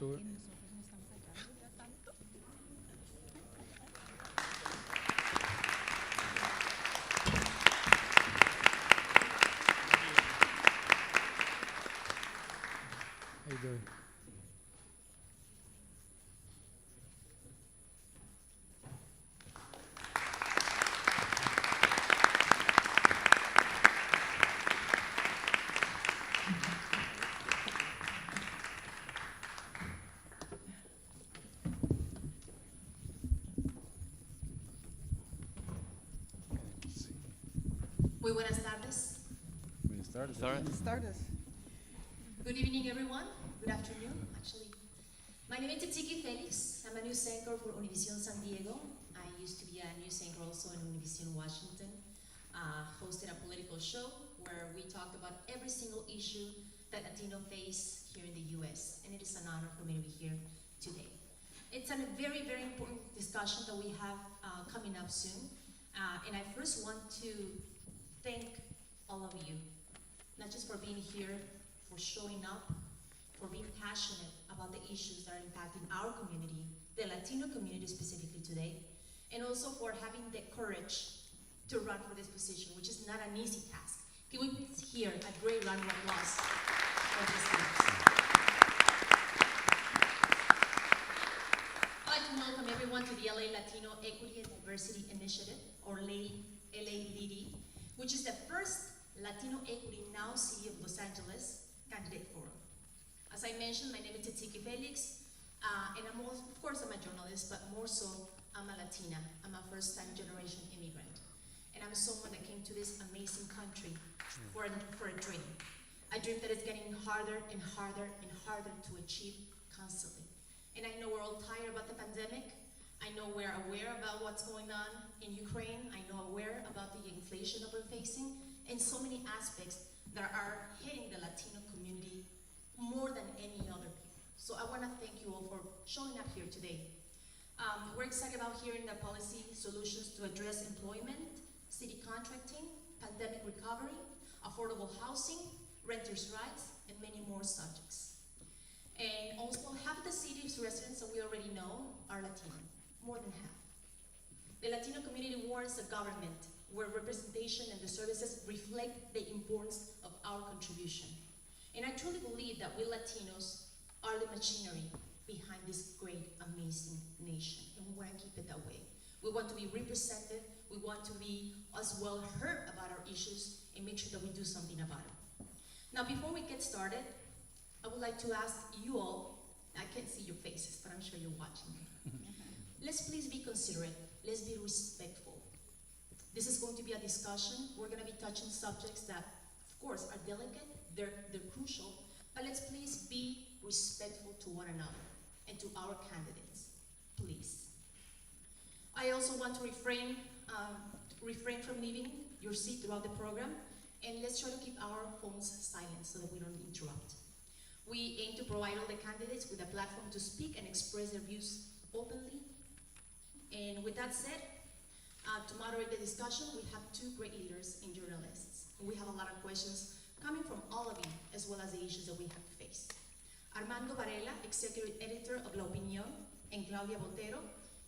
tú. How you doing? Muy buenas tardes. Start us. Good evening, everyone. Good afternoon, actually. My name is Tiki Felix. I'm a news anchor for Univision San Diego. I used to be a news anchor also in Univision Washington. Hosted a political show where we talked about every single issue that Latino face here in the U.S. And it is an honor for me to be here today. It's a very, very important discussion that we have coming up soon. And I first want to thank all of you, not just for being here, for showing up, for being passionate about the issues that are impacting our community, the Latino community specifically today, and also for having the courage to run for this position, which is not an easy task. Can we please hear a great round of applause for this leaders? I'd like to welcome everyone to the LA Latino Equity and Diversity Initiative, or LALEADI, which is the first Latino Equity Now City of Los Angeles candidate forum. As I mentioned, my name is Tiki Felix, and I'm also, of course, I'm a journalist, but more so, I'm a Latina. I'm a first-time generation immigrant. And I'm someone that came to this amazing country for a dream. A dream that is getting harder and harder and harder to achieve constantly. And I know we're all tired about the pandemic. I know we're aware about what's going on in Ukraine. I know aware about the inflation that we're facing, and so many aspects that are hitting the Latino community more than any other people. So I want to thank you all for showing up here today. We're excited about hearing the policy solutions to address employment, city contracting, pandemic recovery, affordable housing, renters' rights, and many more subjects. And also, half of the city's residents that we already know are Latino, more than half. The Latino community warrants a government where representation and the services reflect the importance of our contribution. And I truly believe that we Latinos are the machinery behind this great, amazing nation, and we want to keep it that way. We want to be represented, we want to be as well heard about our issues, and make sure that we do something about it. Now, before we get started, I would like to ask you all, I can't see your faces, but I'm sure you're watching. Let's please be considerate, let's be respectful. This is going to be a discussion. We're going to be touching subjects that, of course, are delicate, they're crucial, but let's please be respectful to one another and to our candidates, please. I also want to refrain from leaving your seat throughout the program, and let's try to keep our phones silent so that we don't interrupt. We aim to provide all the candidates with a platform to speak and express their views openly. And with that said, to moderate the discussion, we have two great leaders and journalists. And we have a lot of questions coming from all of you, as well as the issues that we have to face. Armando Varela, Executive Editor of La Opinión, and Claudia Botero,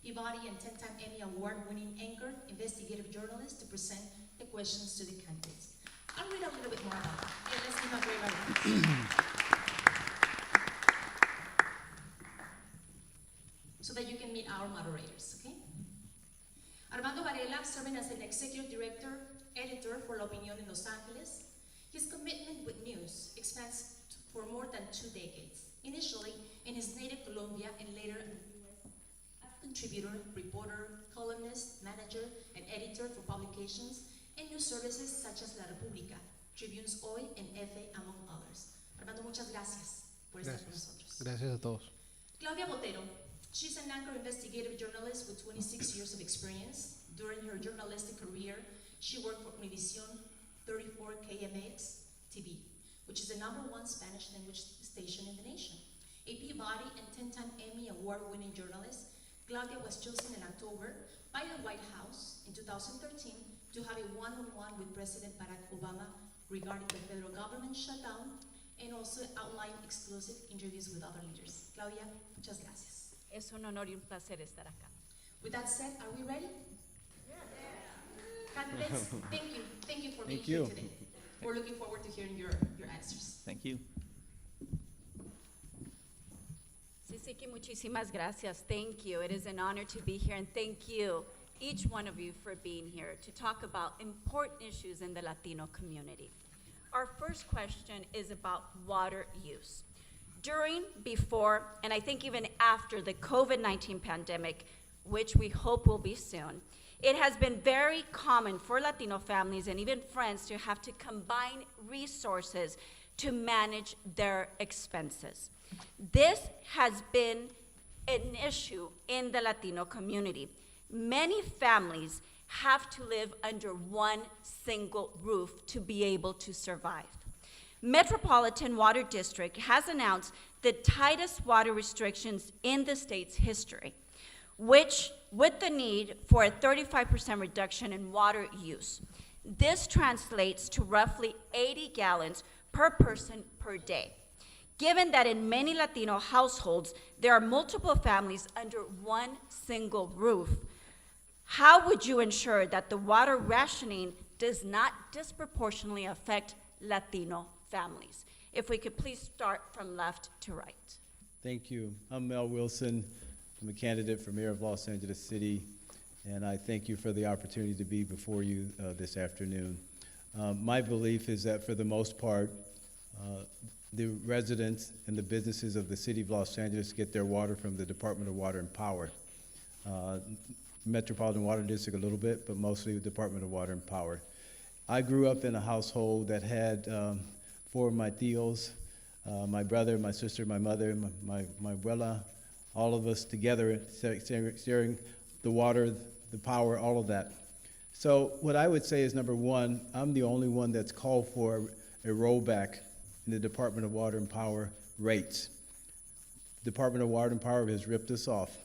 Peabody and 10-time Emmy Award-winning anchor, investigative journalist, to present the questions to the candidates. I'll read a little bit more about it. Okay, let's give a great round of applause. So that you can meet our moderators, okay? Armando Varela, serving as an executive director, editor for La Opinión in Los Angeles. His commitment with news expands for more than 2 decades. Initially in his native Colombia and later in the US as contributor, reporter, columnist, manager, and editor for publications and news services such as La República, Tribunes Hoy, and EFE, among others. Armando, muchas gracias por estar con nosotros. Gracias a todos. Claudia Botero. She's an anchor investigative journalist with 26 years of experience. During her journalistic career, she worked for Univision 34 KMX TV, which is the #1 Spanish language station in the nation. A Peabody and 10-time Emmy Award-winning journalist, Claudia was chosen in October by the White House in 2013 to have a one-on-one with President Barack Obama regarding the federal government shutdown and also outline exclusive interviews with other leaders. Claudia, muchas gracias. Es un honor y un placer estar acá. With that said, are we ready? Candidates, thank you. Thank you for being Thank here you. today. We're looking forward to hearing your answers. Thank you. Sisiki, muchísimas gracias. Thank you. It is an honor to be here, and thank you, each one of you, for being here to talk about important issues in the Latino community. Our first question is about water use. During, before, and I think even after the COVID-19 pandemic, which we hope will be soon, it has been very common for Latino families and even friends to have to combine resources to manage their expenses. This has been an issue in the Latino community. Many families have to live under one single roof to be able to survive. Metropolitan Water District has announced the tightest water restrictions in the state's history, which with the need for a 35% reduction in water use. This translates to roughly 80 gallons per person per day. Given that in many Latino households, there are multiple families under one single roof, how would you ensure that the water rationing does not disproportionately affect Latino families? If we could please start from left to right. Thank you. I'm Mel Wilson. I'm a candidate for mayor of Los Angeles City, and I thank you for the opportunity to be before you this afternoon. My belief is that for the most part, the residents and the businesses of the city of Los Angeles get their water from the Department of Water and Power. Metropolitan Water District a little bit, but mostly the Department of Water and Power. I grew up in a household that had 4 of my tios, my brother, my sister, my mother, my abuela, all of us together sharing the water, the power, all of that. So what I would say is, number one, I'm the only one that's called for a rollback in the Department of Water and Power rates. Department of Water and Power has ripped us off.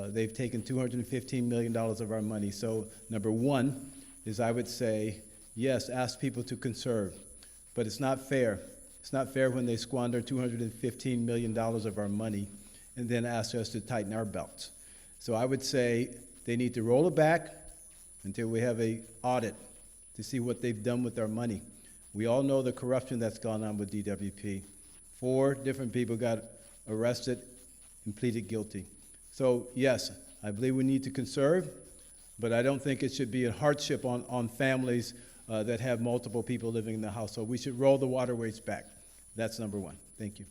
They've taken $215 million of our money. So number one is, I would say, yes, ask people to conserve, but it's not fair. It's not fair when they squander $215 million of our money and then ask us to tighten our belts. So I would say they need to roll it back until we have an audit to see what they've done with our money. We all know the corruption that's gone on with DWP. 4 different people got arrested and pleaded guilty. So yes, I believe we need to conserve, but I don't think it should be a hardship on families that have multiple people living in the house. So we should roll the water rates back. That's number one. Thank you.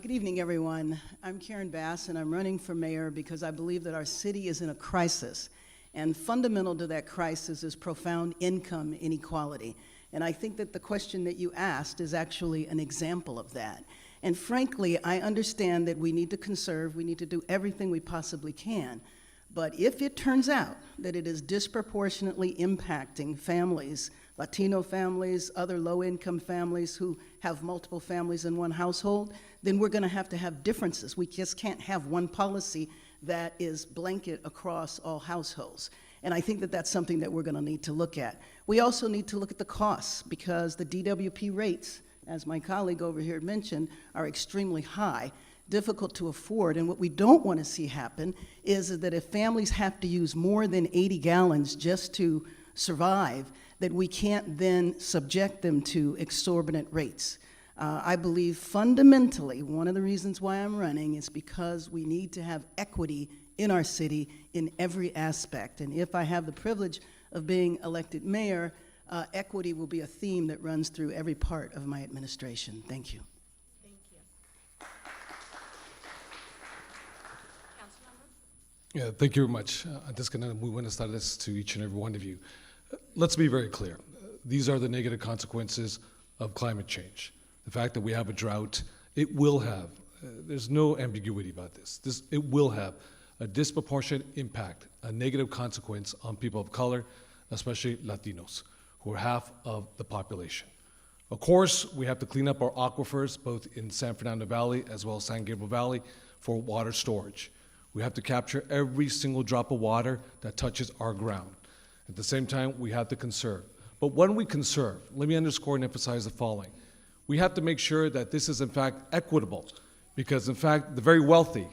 Good evening, everyone. I'm Karen Bass, and I'm running for mayor because I believe that our city is in a crisis. And fundamental to that crisis is profound income inequality. And I think that the question that you asked is actually an example of that. And frankly, I understand that we need to conserve, we need to do everything we possibly can. But if it turns out that it is disproportionately impacting families, Latino families, other low-income families who have multiple families in one household, then we're going to have differences. We just can't have one policy that is blanket across all households. And I think that that's something that we're going to need to look at. We also need to look at the costs, because the DWP rates, as my colleague over here mentioned, are extremely high, difficult to afford. And what we don't want to see happen is that if families have to use more than 80 gallons just to survive, that we can't then subject them to exorbitant rates. I believe fundamentally one of the reasons why I'm running is because we need to have equity in our city in every aspect. And if I have the privilege of being elected mayor, equity will be a theme that runs through every part of my administration. Thank you. Thank you. Councilmember? Yeah, thank you very much. Antes que nada, muy buenas tardes to each and every one of you. Let's be very clear. These are the negative consequences of climate change. The fact that we have a drought, it will have, there's no ambiguity about this. It will have a disproportionate impact, a negative consequence on people of color, especially Latinos, who are half of the population. Of course, we have to clean up our aquifers, both in San Fernando Valley as well as San Gabriel Valley, for water storage. We have to capture every single drop of water that touches our ground. At the same time, we have to conserve. But when we conserve, let me underscore and emphasize the following. We have to make sure that this is in fact equitable, because in fact, the very wealthy,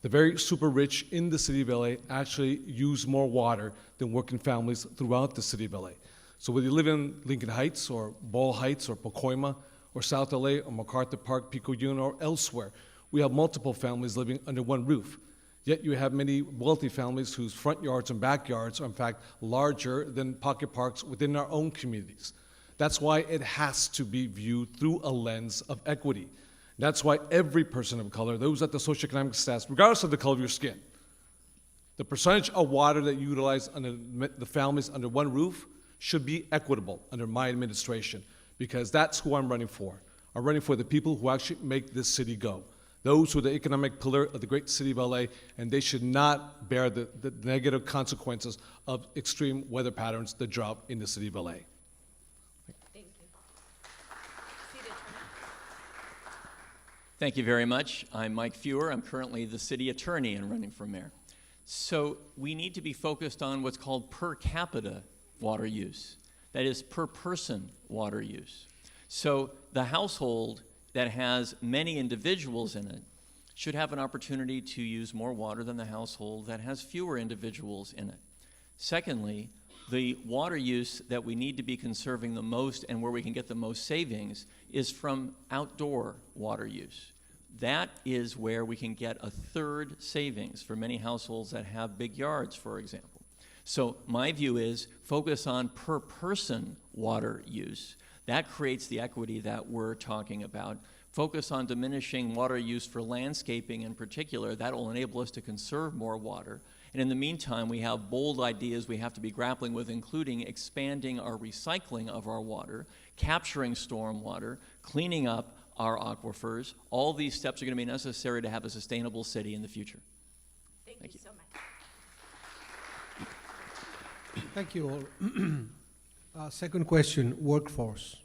the very super rich in the city of LA actually use more water than working families throughout the city of LA. So whether you live in Lincoln Heights or Ball Heights or Pacoima or South LA or MacArthur Park, Pico Union or elsewhere, we have multiple families living under one roof. Yet you have many wealthy families whose front yards and backyards are in fact larger than pocket parks within our own communities. That's why it has to be viewed through a lens of equity. That's why every person of color, those at the socioeconomic status, regardless of the color of your skin, the percentage of water that you utilize under the families under one roof should be equitable under my administration, because that's who I'm running for. I'm running for the people who actually make this city go. Those who are the economic pillar of the great city of LA, and they should not bear the negative consequences of extreme weather patterns, the drought in the city of LA. Thank you. City Attorney. Thank you very much. I'm Mike Fewer. I'm currently the city attorney and running for mayor. So we need to be focused on what's called per capita water use. That is per person water use. So the household that has many individuals in it should have an opportunity to use more water than the household that has fewer individuals in it. Secondly, the water use that we need to be conserving the most and where we can get the most savings is from outdoor water use. That is where we can get a third savings for many households that have big yards, for example. So my view is focus on per person water use. That creates the equity that we're talking about. Focus on diminishing water use for landscaping in particular. That will enable us to conserve more water. And in the meantime, we have bold ideas we have to be grappling with, including expanding our recycling of our water, capturing storm water, cleaning up our aquifers. All these steps are going to be necessary to have a sustainable city in the future. Thank you so much. Thank you all. Second question, workforce.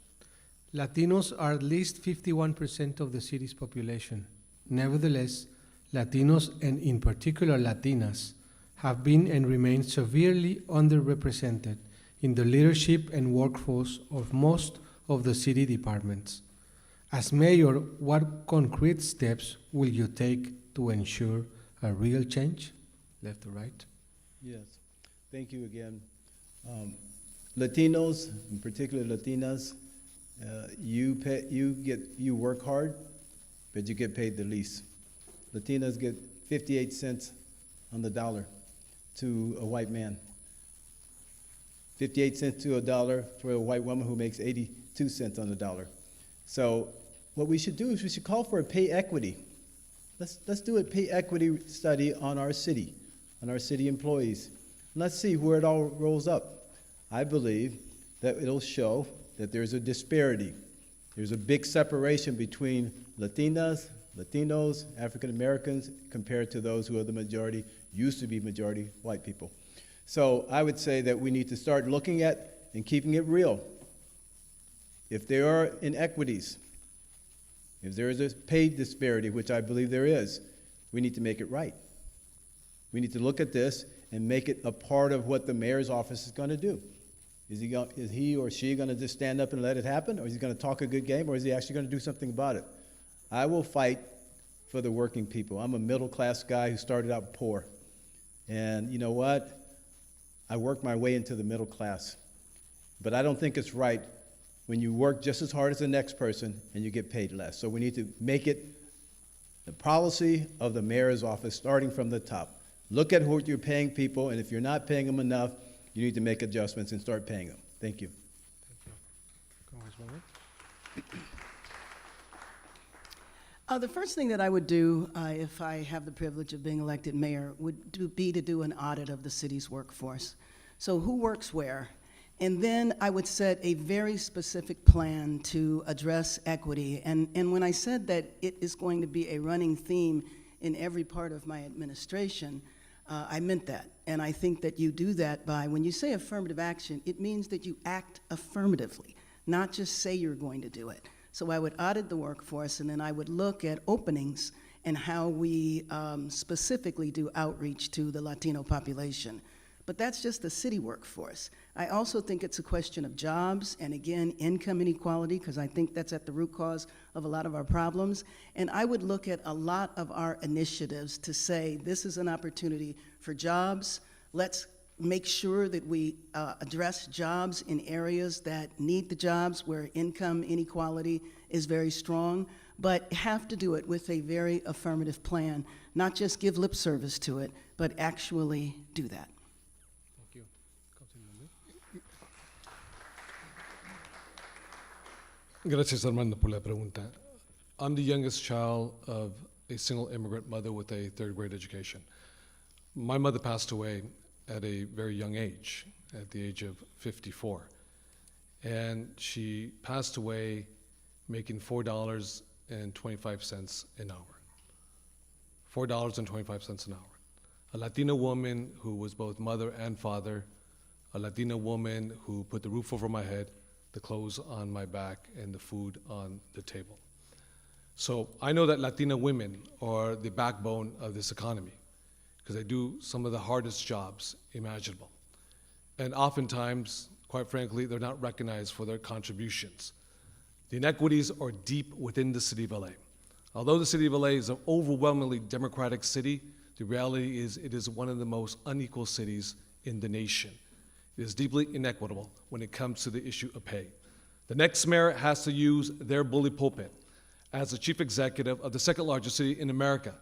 Latinos are at least 51% of the city's population. Nevertheless, Latinos, and in particular Latinas, have been and remain severely underrepresented in the leadership and workforce of most of the city departments. As mayor, what concrete steps will you take to ensure a real change? Left to right. Yes, thank you again. Latinos, in particular Latinas, you work hard, but you get paid the least. Latinas get 58 cents on the dollar to a white man. 58 cents to a dollar for a white woman who makes 82 cents on the dollar. So what we should do is we should call for a pay equity. Let's do a pay equity study on our city employees. Let's see where it all rolls up. I believe that it'll show that there's a disparity. There's a big separation between Latinas, Latinos, African Americans, compared to those who are the majority, used to be majority white people. So I would say that we need to start looking at and keeping it real. If there are inequities, if there is a pay disparity, which I believe there is, we need to make it right. We need to look at this and make it a part of what the mayor's office is going to do. Is he or she going to just stand up and let it happen, or is he going to talk a good game, or is he actually going to do something about it? I will fight for the working people. I'm a middle-class guy who started out poor. And you know what? I worked my way into the middle class. But I don't think it's right when you work just as hard as the next person and you get paid less. So we need to make it the policy of the mayor's office, starting from the top. Look at what you're paying people, and if you're not paying them enough, you need to make adjustments and start paying them. Thank you. The first thing that I would do if I have the privilege of being elected mayor would be to do an audit of the city's workforce. So who works where? And then I would set a very specific plan to address equity. And when I said that it is going to be a running theme in every part of my administration, I meant that. And I think that you do that by, when you say affirmative action, it means that you act affirmatively, not just say you're going to do it. So I would audit the workforce, and then I would look at openings and how we specifically do outreach to the Latino population. but that's just the city workforce. I also think it's a question of jobs and, again, income inequality, because I think that's at the root cause of a lot of our problems. And I would look at a lot of our initiatives to say this is an opportunity for jobs. Let's make sure that we address jobs in areas that need the jobs, where income inequality is very strong, but have to do it with a very affirmative plan, not just give lip service to it, but actually do that. Thank you. Councilman. Gracias, Armando, por la pregunta. I'm the youngest child of a single immigrant mother with a third grade education. My mother passed away at a very young age, at the age of 54. And she passed away making $4.25 an hour. $4.25 an hour. A Latina woman who was both mother and father, a Latina woman who put the roof over my head, the clothes on my back, and the food on the table. So I know that Latina women are the backbone of this economy, because they do some of the hardest jobs imaginable. And oftentimes, quite frankly, they're not recognized for their contributions. The inequities are deep within the city of LA. Although the city of LA is an overwhelmingly democratic city, the reality is it is one of the most unequal cities in the nation. It is deeply inequitable when it comes to the issue of pay. The next mayor has to use their bully pulpit as the chief executive of the second largest city in America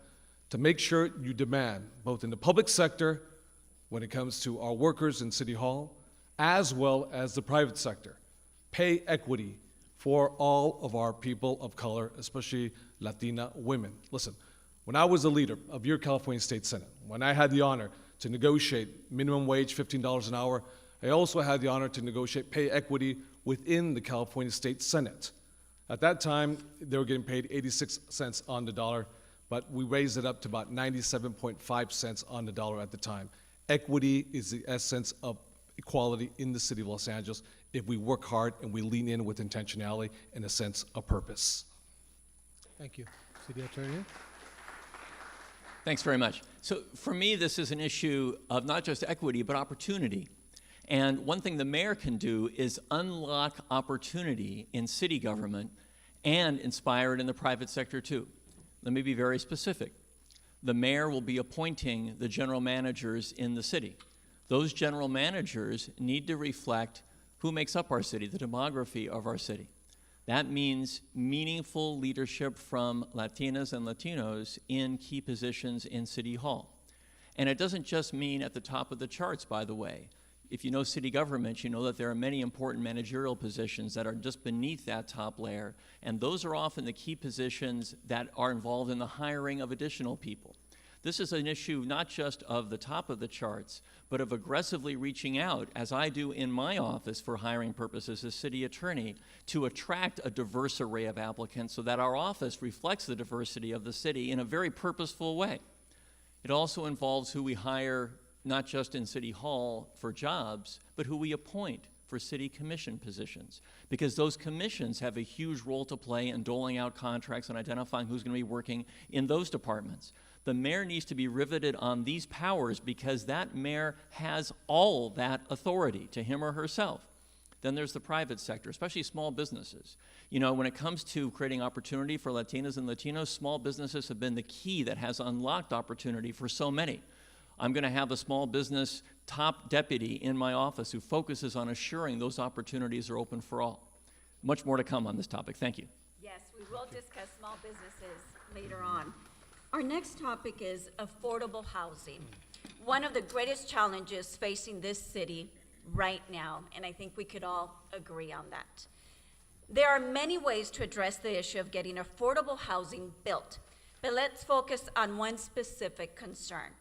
to make sure you demand, both in the public sector, when it comes to our workers in City Hall, as well as the private sector, pay equity for all of our people of color, especially Latina women. Listen, when I was the leader of your California State Senate, when I had the honor to negotiate minimum wage, $15 an hour, I also had the honor to negotiate pay equity within the California State Senate. At that time, they were getting paid 86 cents on the dollar, but we raised it up to about 97.5 cents on the dollar at the time. Equity is the essence of equality in the city of Los Angeles if we work hard and we lean in with intentionality and a sense of purpose. Thank you. City Attorney. Thanks very much. So for me, this is an issue of not just equity, but opportunity. And one thing the mayor can do is unlock opportunity in city government and inspire it in the private sector too. Let me be very specific. The mayor will be appointing the general managers in the city. Those general managers need to reflect who makes up our city, the demography of our city. That means meaningful leadership from Latinas and Latinos in key positions in City Hall. And it doesn't just mean at the top of the charts, by the way. If you know city government, you know that there are many important managerial positions that are just beneath that top layer, and those are often the key positions that are involved in the hiring of additional people. This is an issue not just of the top of the charts, but of aggressively reaching out, as I do in my office for hiring purposes as city attorney, to attract a diverse array of applicants so that our office reflects the diversity of the city in a very purposeful way. It also involves who we hire not just in City Hall for jobs, but who we appoint for city commission positions, because those commissions have a huge role to play in doling out contracts and identifying who's going to be working in those departments. The mayor needs to be riveted on these powers because that mayor has all that authority to him or herself. Then there's the private sector, especially small businesses. You know, when it comes to creating opportunity for Latinas and Latinos, small businesses have been the key that has unlocked opportunity for so many. I'm going to have a small business top deputy in my office who focuses on assuring those opportunities are open for all. Much more to come on this topic. Thank you. Yes, we will discuss small businesses later on. Our next topic is affordable housing. One of the greatest challenges facing this city right now, and I think we could all agree on that. There are many ways to address the issue of getting affordable housing built, but let's focus on one specific concern: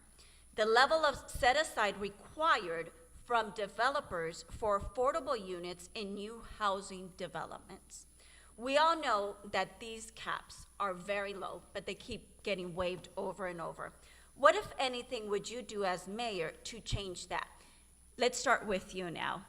the level of set-aside required from developers for affordable units in new housing developments. We all know that these caps are very low, but they keep getting waived over and over. What, if anything, would you do as mayor to change that? Let's start with you now,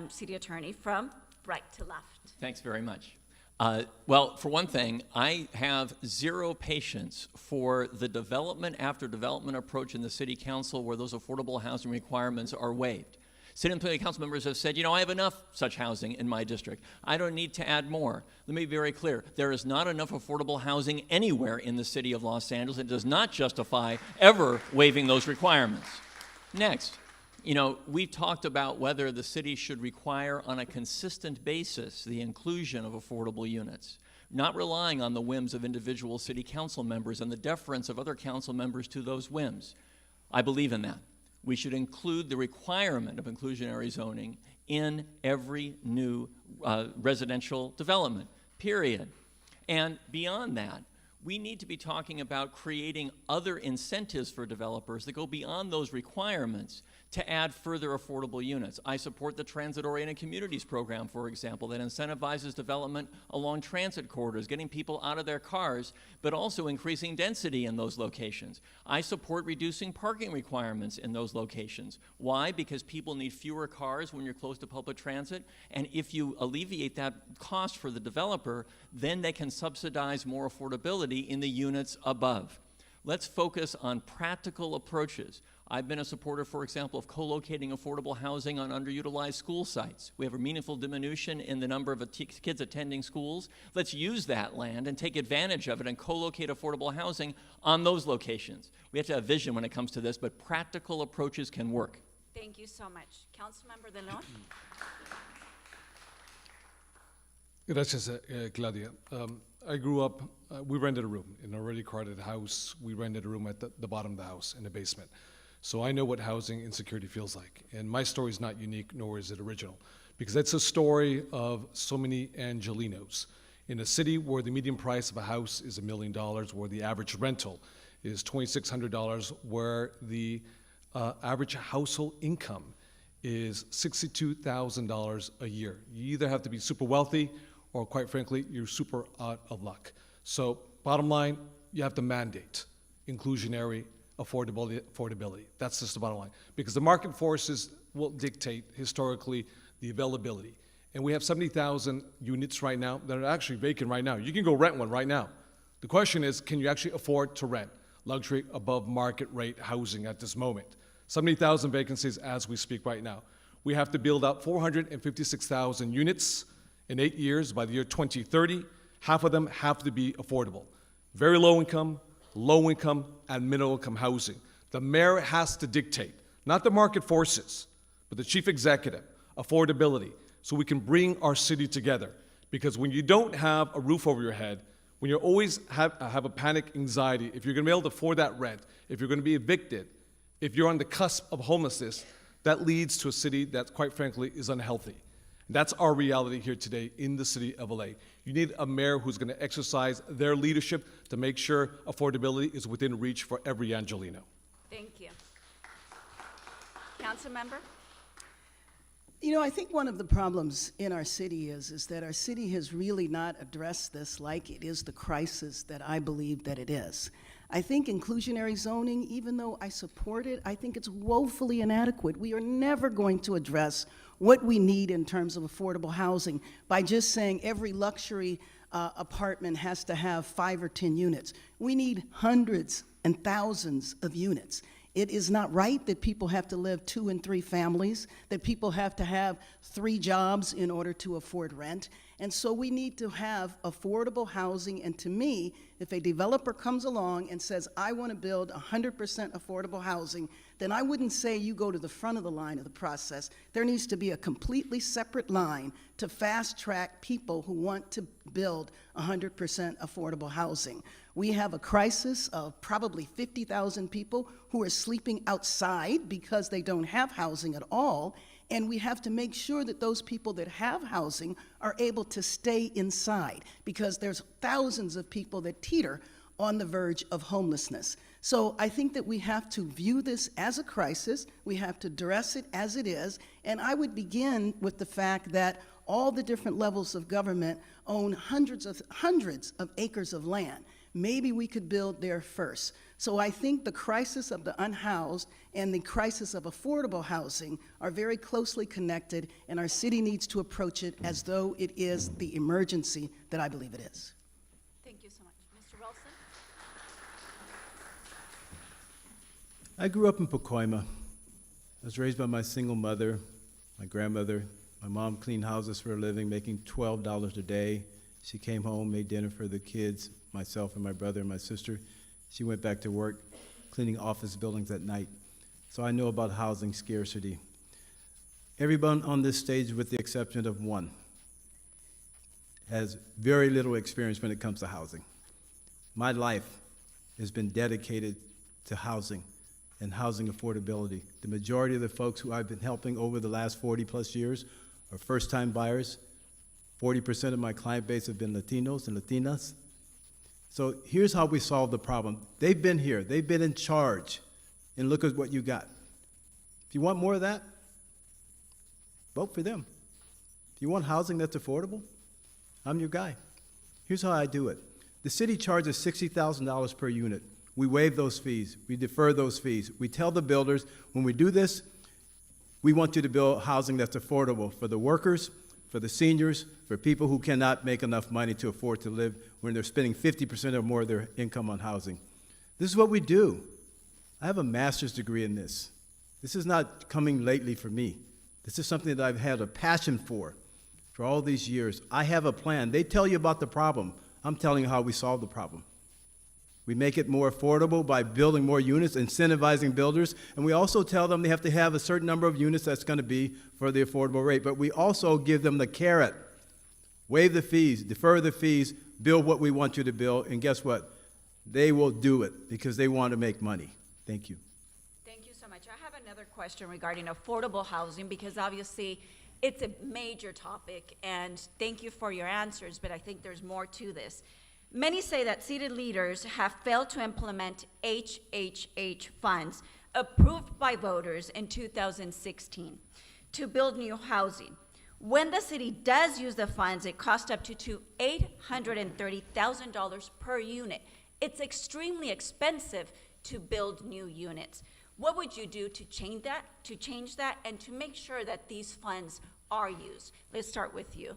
City Attorney, from right to left. Thanks very much. Well, for one thing, I have zero patience for the development after development approach in the city council where those affordable housing requirements are waived. City and planning council members have said, you know, I have enough such housing in my district. I don't need to add more. Let me be very clear. There is not enough affordable housing anywhere in the city of Los Angeles. It does not justify ever waiving those requirements. Next, you know, we've talked about whether the city should require on a consistent basis the inclusion of affordable units, not relying on the whims of individual city council members and the deference of other council members to those whims. I believe in that. We should include the requirement of inclusionary zoning in every new residential development, period. And beyond that, we need to be talking about creating other incentives for developers that go beyond those requirements to add further affordable units. I support the Transit-Oriented Communities program, for example, that incentivizes development along transit corridors, getting people out of their cars, but also increasing density in those locations. I support reducing parking requirements in those locations. Why? Because people need fewer cars when you're close to public transit, and if you alleviate that cost for the developer, then they can subsidize more affordability in the units above. Let's focus on practical approaches. I've been a supporter, for example, of co-locating affordable housing on underutilized school sites. We have a meaningful diminution in the number of kids attending schools. Let's use that land and take advantage of it and co-locate affordable housing on those locations. We have to have vision when it comes to this, but practical approaches can work. Thank you so much. Councilmember De Leon? Gracias, Claudia. I grew up, we rented a room in an already crowded house. We rented a room at the bottom of the house in the basement. So I know what housing insecurity feels like. And my story is not unique, nor is it original, because it's a story of so many Angelinos. In a city where the median price of a house is $1 million, where the average rental is $2,600, where the average household income is $62,000 a year. You either have to be super wealthy or, quite frankly, you're super out of luck. So bottom line, you have to mandate inclusionary affordability. That's just the bottom line. Because the market forces will dictate, historically, the availability. And we have 70,000 units right now that are actually vacant right now. You can go rent one right now. The question is, can you actually afford to rent luxury above market rate housing at this moment? 70,000 vacancies as we speak right now. We have to build out 456,000 units in 8 years by the year 2030. Half of them have to be affordable. Very low income, and middle income housing. The mayor has to dictate, not the market forces, but the chief executive, affordability, so we can bring our city together. Because when you don't have a roof over your head, when you always have a panic anxiety, if you're gonna be able to afford that rent, if you're gonna be evicted, if you're on the cusp of homelessness, that leads to a city that, quite frankly, is unhealthy. That's our reality here today in the city of LA. You need a mayor who's going to exercise their leadership to make sure affordability is within reach for every Angelino. Thank you. Councilmember? You know, I think one of the problems in our city is that our city has really not addressed this like it is the crisis that I believe that it is. I think inclusionary zoning, even though I support it, I think it's woefully inadequate. We are never going to address what we need in terms of affordable housing by just saying every luxury apartment has to have 5 or 10 units. We need hundreds and thousands of units. It is not right that people have to live 2 and 3 families, that people have to have 3 jobs in order to afford rent. And so we need to have affordable housing. And to me, if a developer comes along and says, I want to build 100% affordable housing, then I wouldn't say you go to the front of the line of the process. There needs to be a completely separate line to fast track people who want to build 100% affordable housing. We have a crisis of probably 50,000 people who are sleeping outside because they don't have housing at all. And we have to make sure that those people that have housing are able to stay inside, because there's thousands of people that teeter on the verge of homelessness. So I think that we have to view this as a crisis. We have to address it as it is. And I would begin with the fact that all the different levels of government own hundreds of acres of land. maybe we could build there first. So I think the crisis of the unhoused and the crisis of affordable housing are very closely connected, and our city needs to approach it as though it is the emergency that I believe it is. Thank you so much. Mr. Wilson? I grew up in Pacoima. I was raised by my single mother, my grandmother. My mom cleaned houses for a living, making $12 a day. She came home, made dinner for the kids, myself and my brother and my sister. She went back to work cleaning office buildings at night. So I know about housing scarcity. Everyone on this stage, with the exception of one, has very little experience when it comes to housing. My life has been dedicated to housing and housing affordability. The majority of the folks who I've been helping over the last 40+ years are first-time buyers. 40% of my client base have been Latinos and Latinas. So here's how we solve the problem. They've been here, they've been in charge, and look at what you got. If you want more of that, vote for them. If you want housing that's affordable, I'm your guy. Here's how I do it. The city charges $60,000 per unit. We waive those fees, we defer those fees. We tell the builders, when we do this, we want you to build housing that's affordable for the workers, for the seniors, for people who cannot make enough money to afford to live when they're spending 50% or more of their income on housing. This is what we do. I have a master's degree in this. This is not coming lately for me. This is something that I've had a passion for all these years. I have a plan. They tell you about the problem. I'm telling you how we solve the problem. We make it more affordable by building more units, incentivizing builders, and we also tell them they have to have a certain number of units that's going to be for the affordable rate. But we also give them the carrot. Waive the fees, defer the fees, build what we want you to build, and guess what? They will do it because they want to make money. Thank you. Thank you so much. I have another question regarding affordable housing, because obviously it's a major topic, and thank you for your answers, but I think there's more to this. Many say that city leaders have failed to implement HHH funds approved by voters in 2016 to build new housing. When the city does use the funds, it costs up to $830,000 per unit. It's extremely expensive to build new units. What would you do to change that, and to make sure that these funds are used? Let's start with you,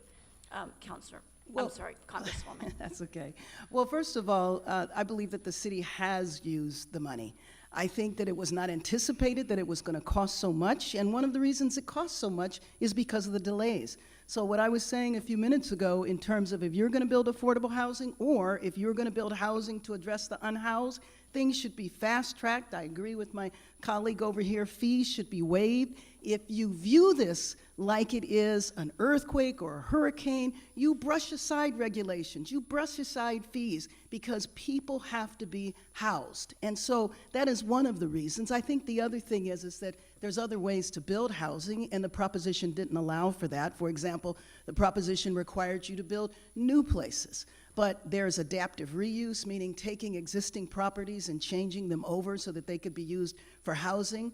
Councilor. I'm sorry, Congresswoman. That's okay. Well, first of all, I believe that the city has used the money. I think that it was not anticipated that it was going to cost so much, and one of the reasons it costs so much is because of the delays. So what I was saying a few minutes ago in terms of if you're going to build affordable housing or if you're going to build housing to address the unhoused, things should be fast-tracked. I agree with my colleague over here. Fees should be waived. If you view this like it is an earthquake or a hurricane, you brush aside regulations, you brush aside fees, because people have to be housed. And so that is one of the reasons. I think the other thing is that there's other ways to build housing, and the proposition didn't allow for that. For example, the proposition required you to build new places. But there's adaptive reuse, meaning taking existing properties and changing them over so that they could be used for housing.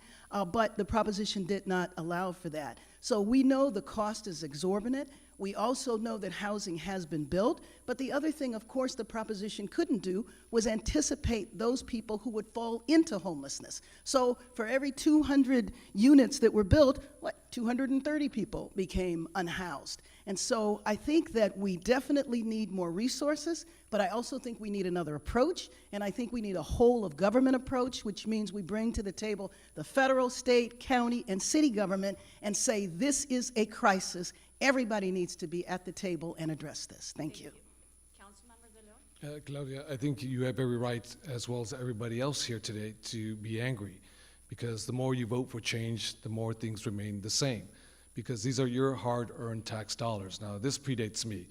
But the proposition did not allow for that. So we know the cost is exorbitant. We also know that housing has been built. But the other thing, of course, the proposition couldn't do was anticipate those people who would fall into homelessness. So for every 200 units that were built, 230 people became unhoused. And so I think that we definitely need more resources, but I also think we need another approach, and I think we need a whole of government approach, which means we bring to the table the federal, state, county, and city government and say this is a crisis. Everybody needs to be at the table and address this. Thank you. Councilmember De Leon? Claudia, I think you have every right, as well as everybody else here today, to be angry, because the more you vote for change, the more things remain the same, because these are your hard-earned tax dollars. Now, this predates me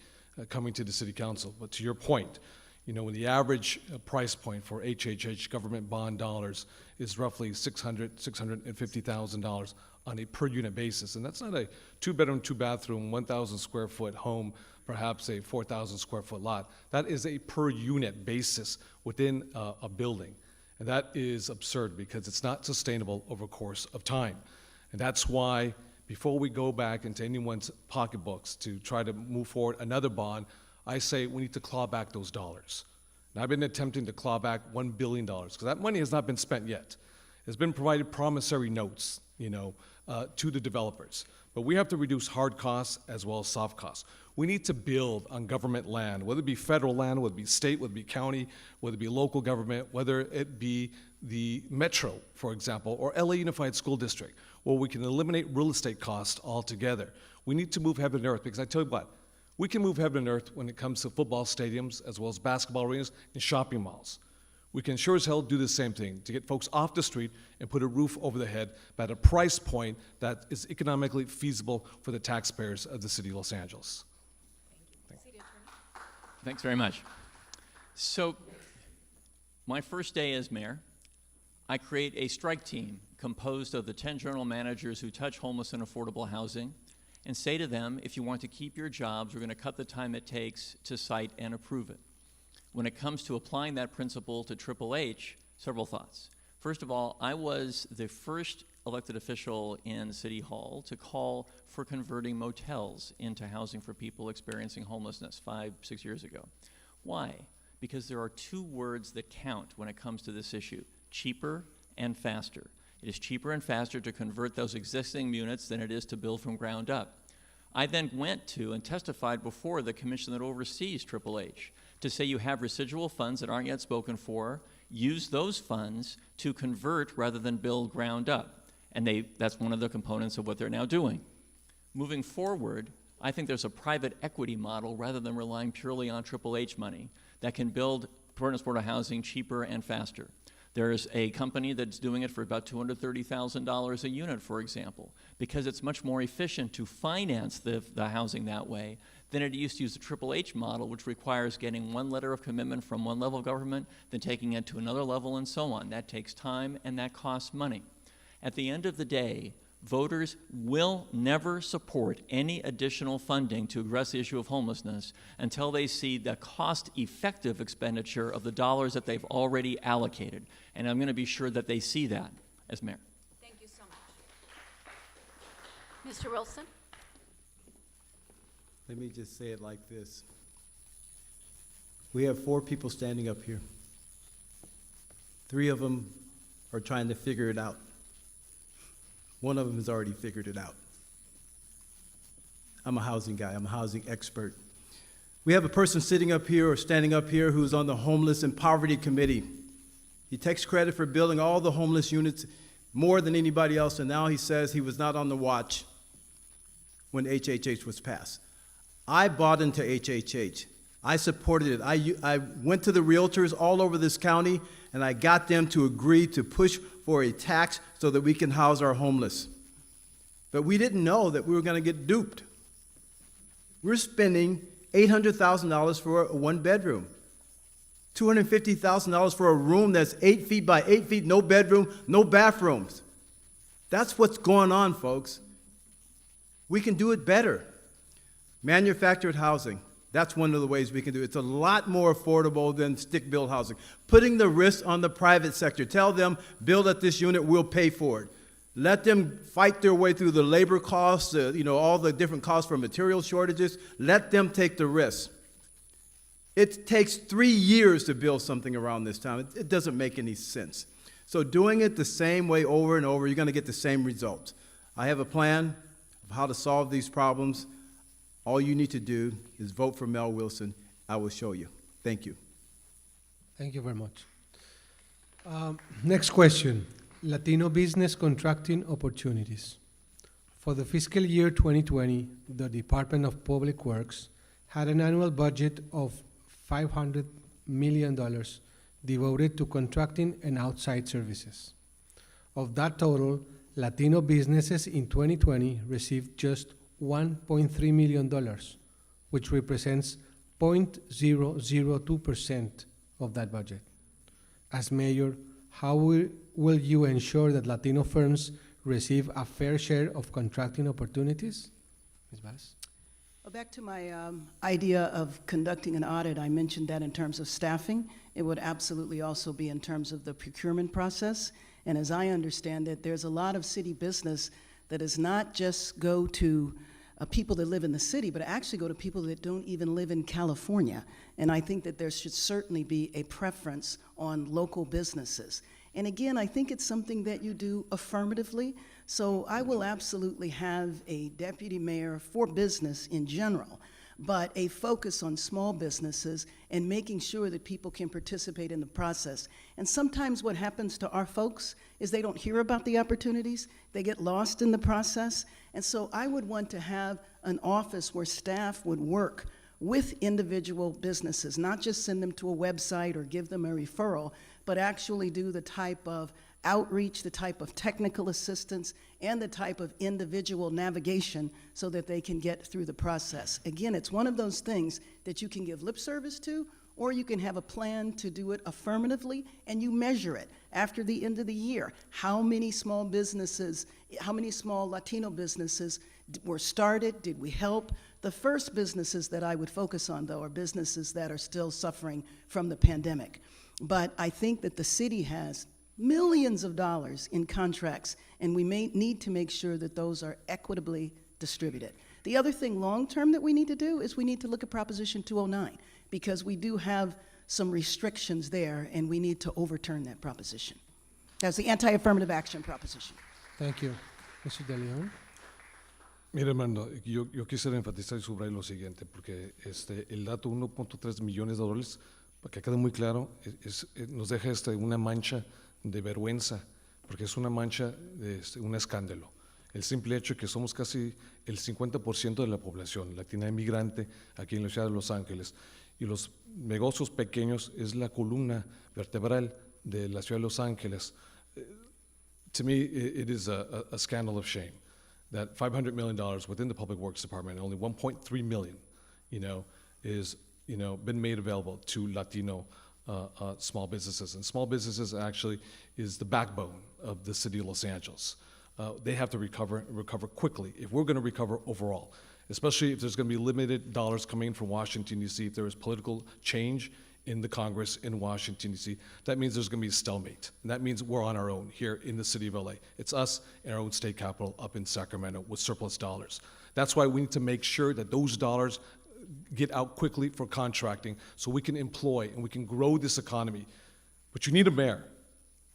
coming to the city council, but to your point, you know, when the average price point for HHH government bond dollars is roughly $650,000 on a per unit basis, and that's not a 2-bedroom, 2-bathroom, 1,000 square foot home, perhaps a 4,000 square foot lot. That is a per unit basis within a building. And that is absurd because it's not sustainable over a course of time. And that's why before we go back into anyone's pocketbooks to try to move forward another bond, I say we need to claw back those dollars. And I've been attempting to claw back $1 billion, because that money has not been spent yet. It's been provided promissory notes, to the developers. But we have to reduce hard costs as well as soft costs. We need to build on government land, whether it be federal land, whether it be state, whether it be county, whether it be local government, whether it be the metro, for example, or LA Unified School District, where we can eliminate real estate costs altogether. We need to move heaven and earth, because I tell you what, we can move heaven and earth when it comes to football stadiums as well as basketball arenas and shopping malls. We can sure as hell do the same thing to get folks off the street and put a roof over their head, but at a price point that is economically feasible for the taxpayers of the city of Los Angeles. Thanks very much. So, my first day as mayor, I create a strike team composed of the 10 general managers who touch homeless and affordable housing, and say to them, if you want to keep your jobs, we're going to cut the time it takes to cite and approve it. When it comes to applying that principle to Triple H, several thoughts. First of all, I was the first elected official in City Hall to call for converting motels into housing for people experiencing homelessness 5-6 years ago. Why? Because there are two words that count when it comes to this issue: cheaper and faster. It is cheaper and faster to convert those existing units than it is to build from ground up. I then went to and testified before the commission that oversees Triple H to say you have residual funds that aren't yet spoken for, use those funds to convert rather than build ground up. And that's one of the components of what they're now doing. Moving forward, I think there's a private equity model rather than relying purely on Triple H money that can build affordable housing cheaper and faster. There's a company that's doing it for about $230,000 a unit, for example, because it's much more efficient to finance the housing that way than it used to use the Triple H model, which requires getting one letter of commitment from one level of government, then taking it to another level, and so on. That takes time and that costs money. At the end of the day, voters will never support any additional funding to address the issue of homelessness until they see the cost-effective expenditure of the dollars that they've already allocated. And I'm going to be sure that they see that as mayor. Thank you so much. Mr. Wilson? Let me just say it like this. We have 4 people standing up here. 3 of them are trying to figure it out. 1 of them has already figured it out. I'm a housing guy. I'm a housing expert. We have a person sitting up here or standing up here who's on the Homeless and Poverty Committee. He takes credit for building all the homeless units more than anybody else, and now he says he was not on the watch when HHH was passed. I bought into HHH. I supported it. I went to the realtors all over this county, and I got them to agree to push for a tax so that we can house our homeless. But we didn't know that we were going to get duped. We're spending $800,000 for a 1-bedroom, $250,000 for a room that's 8 feet by 8 feet, no bedroom, no bathrooms. That's what's going on, folks. We can do it better. Manufactured housing. That's one of the ways we can do it. It's a lot more affordable than stick-built housing. Putting the risk on the private sector. Tell them, build at this unit, we'll pay for it. Let them fight their way through the labor costs, all the different costs for material shortages. Let them take the risk. It takes 3 years to build something around this time. It doesn't make any sense. So doing it the same way over and over, you're going to get the same results. I have a plan of how to solve these problems. All you need to do is vote for Mel Wilson. I will show you. Thank you. Thank you very much. Next question, Latino business contracting opportunities. For the fiscal year 2020, the Department of Public Works had an annual budget of $500 million devoted to contracting and outside services. Of that total, Latino businesses in 2020 received just $1.3 million, which represents 0.002% of that budget. As mayor, how will you ensure that Latino firms receive a fair share of contracting opportunities? Ms. Bass? Well, back to my idea of conducting an audit, I mentioned that in terms of staffing. It would absolutely also be in terms of the procurement process. And as I understand it, there's a lot of city business that is not just go to people that live in the city, but I actually go to people that don't even live in California. And I think that there should certainly be a preference on local businesses. And again, I think it's something that you do affirmatively. So I will absolutely have a deputy mayor for business in general, but a focus on small businesses and making sure that people can participate in the process. And sometimes what happens to our folks is they don't hear about the opportunities, they get lost in the process. And so I would want to have an office where staff would work with individual businesses, not just send them to a website or give them a referral, but actually do the type of outreach, the type of technical assistance, and the type of individual navigation so that they can get through the process. Again, it's one of those things that you can give lip service to, or you can have a plan to do it affirmatively, and you measure it after the end of the year. How many small businesses, how many small Latino businesses were started? Did we help? The first businesses that I would focus on, though, are businesses that are still suffering from the pandemic. But I think that the city has millions of dollars in contracts, and we may need to make sure that those are equitably distributed. The other thing long-term that we need to do is we need to look at Proposition 209, because we do have some restrictions there, and we need to overturn that proposition. That's the anti-affirmative action proposition. Thank you. Mr. De Leon? Mira, hermano, yo quisiera enfatizar y subrayar lo siguiente, porque el dato 1.3 millones de dólares, para que quede muy claro, nos deja una mancha de vergüenza, porque es una mancha de un escándalo. El simple hecho de que somos casi el 50% de la población latina inmigrante aquí en la ciudad de Los Ángeles, y los negocios pequeños es la columna vertebral de la ciudad de Los Ángeles. To me, it is a scandal of shame that $500 million within the Public Works Department, only 1.3 million, is been made available to Latino small businesses. And small businesses actually is the backbone of the city of Los Angeles. They have to recover quickly if we're going to recover overall, especially if there's going to be limited dollars coming in from Washington, D.C., if there is political change in the Congress in Washington, D.C., that means there's going to be a stalemate. And that means we're on our own here in the city of LA. It's us and our own state capital up in Sacramento with surplus dollars. That's why we need to make sure that those dollars get out quickly for contracting so we can employ and we can grow this economy. But you need a mayor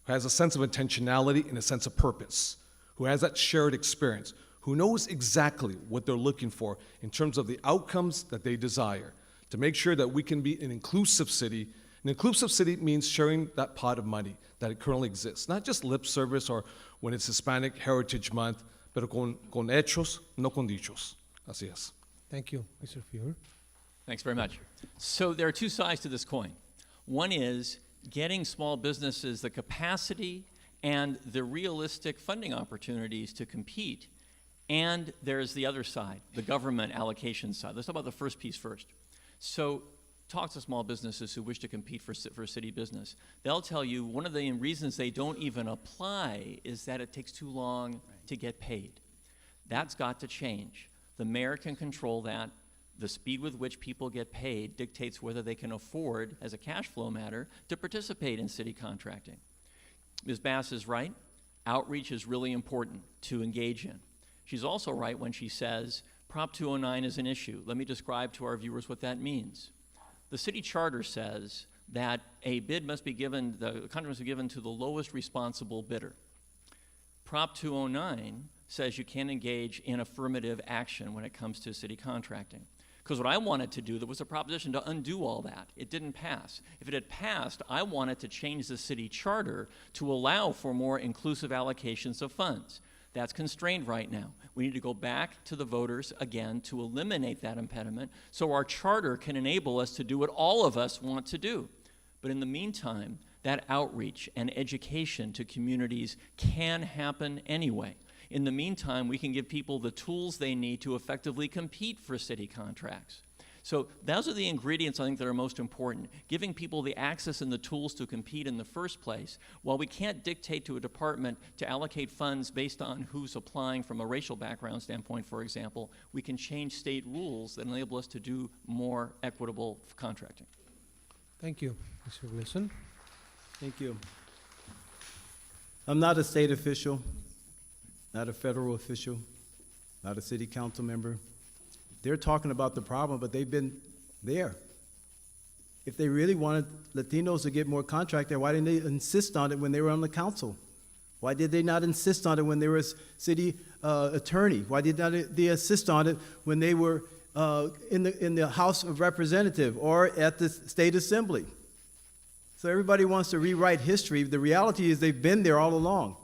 who has a sense of intentionality and a sense of purpose, who has that shared experience, who knows exactly what they're looking for in terms of the outcomes that they desire, to make sure that we can be an inclusive city. An inclusive city means sharing that pot of money that it currently exists, not just lip service or when it's Hispanic Heritage Month, pero con hechos, no con dichos. Así es. Thank you, Mr. Fior. Thanks very much. So there are two sides to this coin. One is getting small businesses the capacity and the realistic funding opportunities to compete. And there's the other side, the government allocation side. Let's talk about the first piece first. So talk to small businesses who wish to compete for city business. They'll tell you one of the reasons they don't even apply is that it takes too long to get paid. That's got to change. The mayor can control that. The speed with which people get paid dictates whether they can afford, as a cash flow matter, to participate in city contracting. Ms. Bass is right. Outreach is really important to engage in. She's also right when she says Prop 209 is an issue. Let me describe to our viewers what that means. The city charter says that a bid must be given, the contract must be given to the lowest responsible bidder. Prop 209 says you can't engage in affirmative action when it comes to city contracting. Because what I wanted to do, there was a proposition to undo all that. It didn't pass. If it had passed, I wanted to change the city charter to allow for more inclusive allocations of funds. That's constrained right now. We need to go back to the voters again to eliminate that impediment so our charter can enable us to do what all of us want to do. But in the meantime, that outreach and education to communities can happen anyway. In the meantime, we can give people the tools they need to effectively compete for city contracts. So those are the ingredients I think that are most important, giving people the access and the tools to compete in the first place. While we can't dictate to a department to allocate funds based on who's applying from a racial background standpoint, for example, we can change state rules that enable us to do more equitable contracting. Thank you, Mr. Wilson. Thank you. I'm not a state official, not a federal official, not a city council member. They're talking about the problem, but they've been there. If they really wanted Latinos to get more contract there, why didn't they insist on it when they were on the council? Why did they not insist on it when they were a city attorney? Why did not they insist on it when they were in the House of Representatives or at the State Assembly? So everybody wants to rewrite history. The reality is they've been there all along.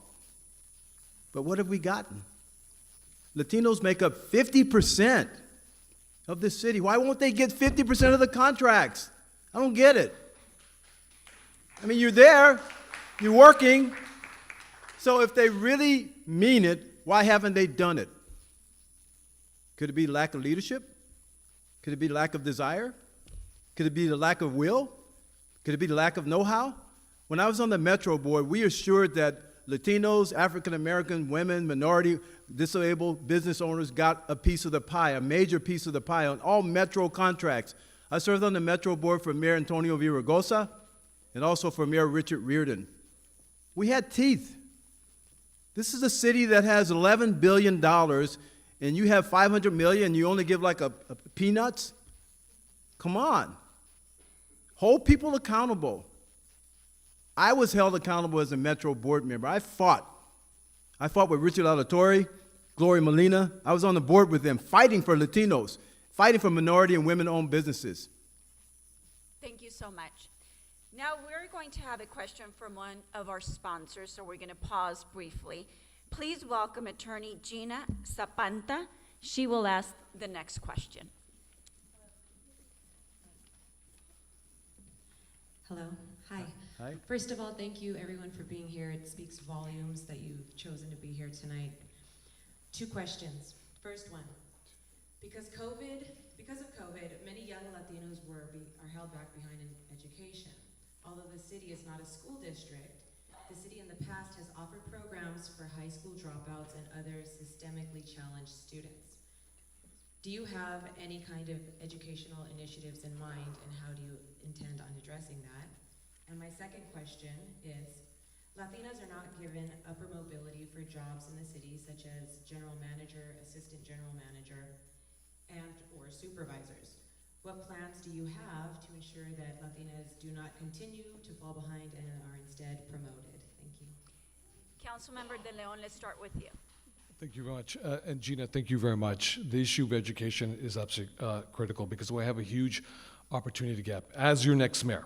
But what have we gotten? Latinos make up 50% of the city. Why won't they get 50% of the contracts? I don't get it. I mean, you're there, you're working. So if they really mean it, why haven't they done it? Could it be lack of leadership? Could it be lack of desire? Could it be the lack of will? Could it be the lack of know-how? When I was on the Metro board, we assured that Latinos, African American, women, minority, disabled business owners got a piece of the pie, a major piece of the pie on all Metro contracts. I served on the Metro board for Mayor Antonio Villaraigosa and also for Mayor Richard Reardon. We had teeth. This is a city that has $11 billion and you have $500 million and you only give like a peanuts? Come on. Hold people accountable. I was held accountable as a Metro board member. I fought with Richard Alatorre, Gloria Molina. I was on the board with them, fighting for Latinos, fighting for minority and women-owned businesses. Thank you so much. Now we're going to have a question from one of our sponsors, so we're going to pause briefly. Please welcome Attorney Gina Zapanta. She will ask the next question. Hello. Hi. Hi. First of all, thank you everyone for being here. It speaks volumes that you've chosen to be here tonight. 2 questions. First one, because of COVID, many young Latinos are held back behind in education. Although the city is not a school district, the city in the past has offered programs for high school dropouts and other systemically challenged students. Do you have any kind of educational initiatives in mind, and how do you intend on addressing that? And my second question is, Latinas are not given upper mobility for jobs in the city, such as general manager, assistant general manager, and/or supervisors. What plans do you have to ensure that Latinas do not continue to fall behind and are instead promoted? Thank you. Councilmember De Leon, let's start with you. Thank you very much. And Gina, thank you very much. The issue of education is absolutely critical because we have a huge opportunity gap. As your next mayor,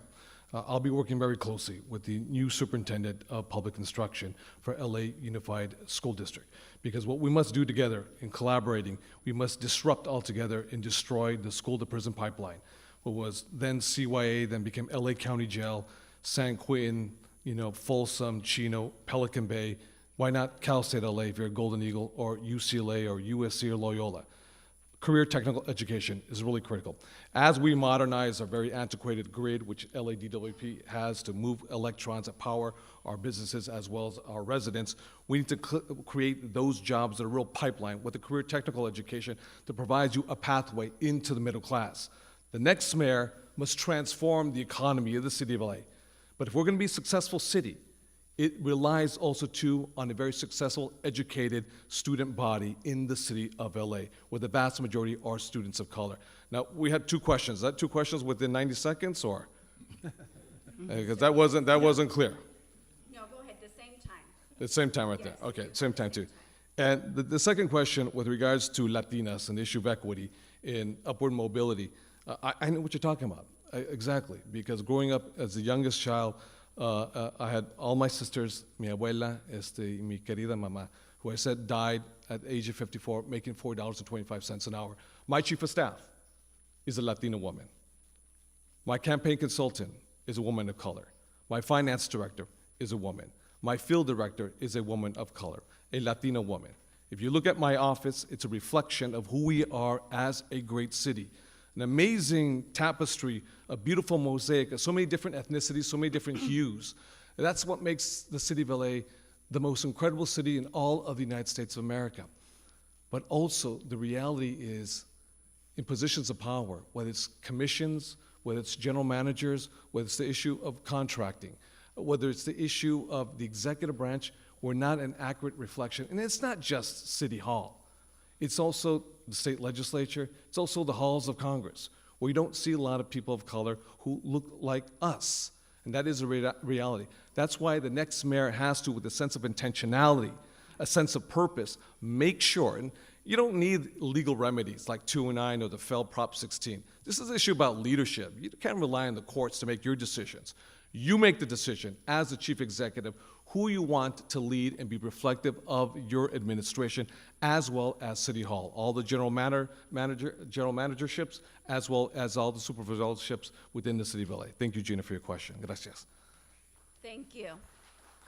I'll be working very closely with the new superintendent of public instruction for LA Unified School District. Because what we must do together in collaborating, we must disrupt altogether and destroy the school-to-prison pipeline. What was then CYA, then became LA County Jail, San Quentin, Folsom, Chino, Pelican Bay. Why not Cal State LA if you're a Golden Eagle, or UCLA or USC or Loyola? Career technical education is really critical. As we modernize our very antiquated grid, which LADWP has to move electrons that power our businesses as well as our residents, we need to create those jobs that are a real pipeline with the career technical education that provides you a pathway into the middle class. The next mayor must transform the economy of the city of LA. But if we're going to be a successful city, it relies also, too, on a very successful, educated student body in the city of LA, where the vast majority are students of color. Now, we had 2 questions. Is that 2 questions within 90 seconds, or? Because that wasn't clear. No, go ahead, the same time. The same time right there. Okay, same time, too. And the second question with regards to Latinas and the issue of equity in upward mobility, I know what you're talking about, exactly, because growing up as the youngest child, I had all my sisters, mi abuela, mi querida mamá, who I said died at the age of 54, making $4.25 an hour. My chief of staff is a Latina woman. My campaign consultant is a woman of color. My finance director is a woman. My field director is a woman of color, a Latina woman. If you look at my office, it's a reflection of who we are as a great city. An amazing tapestry, a beautiful mosaic of so many different ethnicities, so many different hues. And that's what makes the city of LA the most incredible city in all of the United States of America. But also, the reality is, in positions of power, whether it's commissions, whether it's general managers, whether it's the issue of contracting, whether it's the issue of the executive branch, we're not an accurate reflection. And it's not just City Hall. It's also the state legislature. It's also the halls of Congress, where you don't see a lot of people of color who look like us. And that is a reality. That's why the next mayor has to, with a sense of intentionality, a sense of purpose, make sure, and you don't need legal remedies like 209 or the failed Prop 16. This is an issue about leadership. You can't rely on the courts to make your decisions. You make the decision as the chief executive who you want to lead and be reflective of your administration, as well as City Hall, all the general managerships, as well as all the supervisorships within the City of LA. Thank you, Gina, for your question. Gracias. Thank you.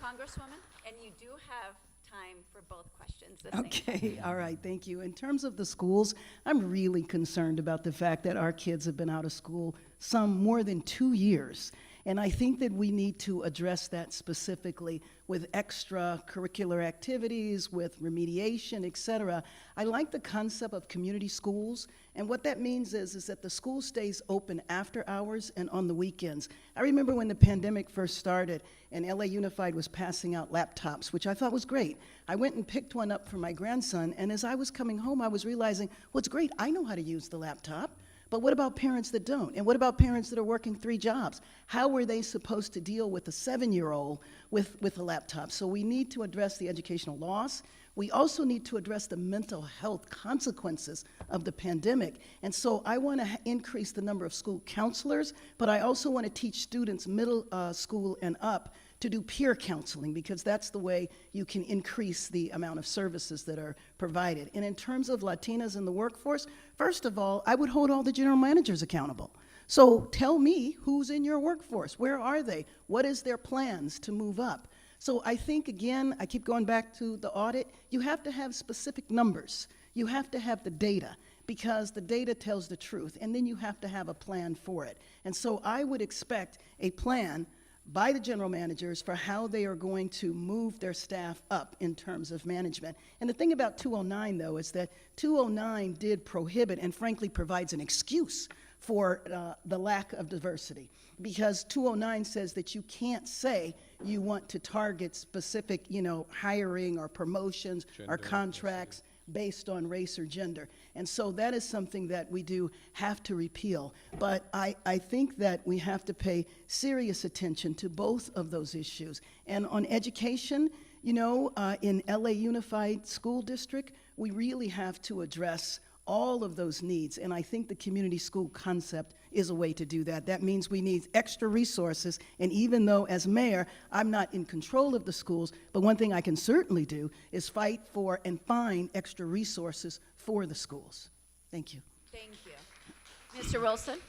Congresswoman, and you do have time for both questions. The same Okay, all right, thank you. In terms of the schools, I'm really concerned about the fact that our kids have been out of school some more than 2 years. And I think that we need to address that specifically with extracurricular activities, with remediation, et cetera. I like the concept of community schools, and what that means is that the school stays open after hours and on the weekends. I remember when the pandemic first started and LA Unified was passing out laptops, which I thought was great. I went and picked one up for my grandson, and as I was coming home, I was realizing, well, it's great, I know how to use the laptop. But what about parents that don't? And what about parents that are working 3 jobs? How were they supposed to deal with a 7-year-old with a laptop? So we need to address the educational loss. We also need to address the mental health consequences of the pandemic. And so I want to increase the number of school counselors, but I also want to teach students middle school and up to do peer counseling, because that's the way you can increase the amount of services that are provided. And in terms of Latinas in the workforce, first of all, I would hold all the general managers accountable. So tell me who's in your workforce. Where are they? What is their plans to move up? So I think, again, I keep going back to the audit, you have to have specific numbers. You have to have the data, because the data tells the truth, and then you have to have a plan for it. And so I would expect a plan by the general managers for how they are going to move their staff up in terms of management. And the thing about 209, though, is that 209 did prohibit and frankly provides an excuse for the lack of diversity, because 209 says that you can't say you want to target specific, hiring or promotions or contracts based on race or gender. And so that is something that we do have to repeal. But I think that we have to pay serious attention to both of those issues. And on education, in LA Unified School District, we really have to address all of those needs. And I think the community school concept is a way to do that. That means we need extra resources. And even though as mayor, I'm not in control of the schools, but one thing I can certainly do is fight for and find extra resources for the schools. Thank you. Thank you. Mr. Wilson?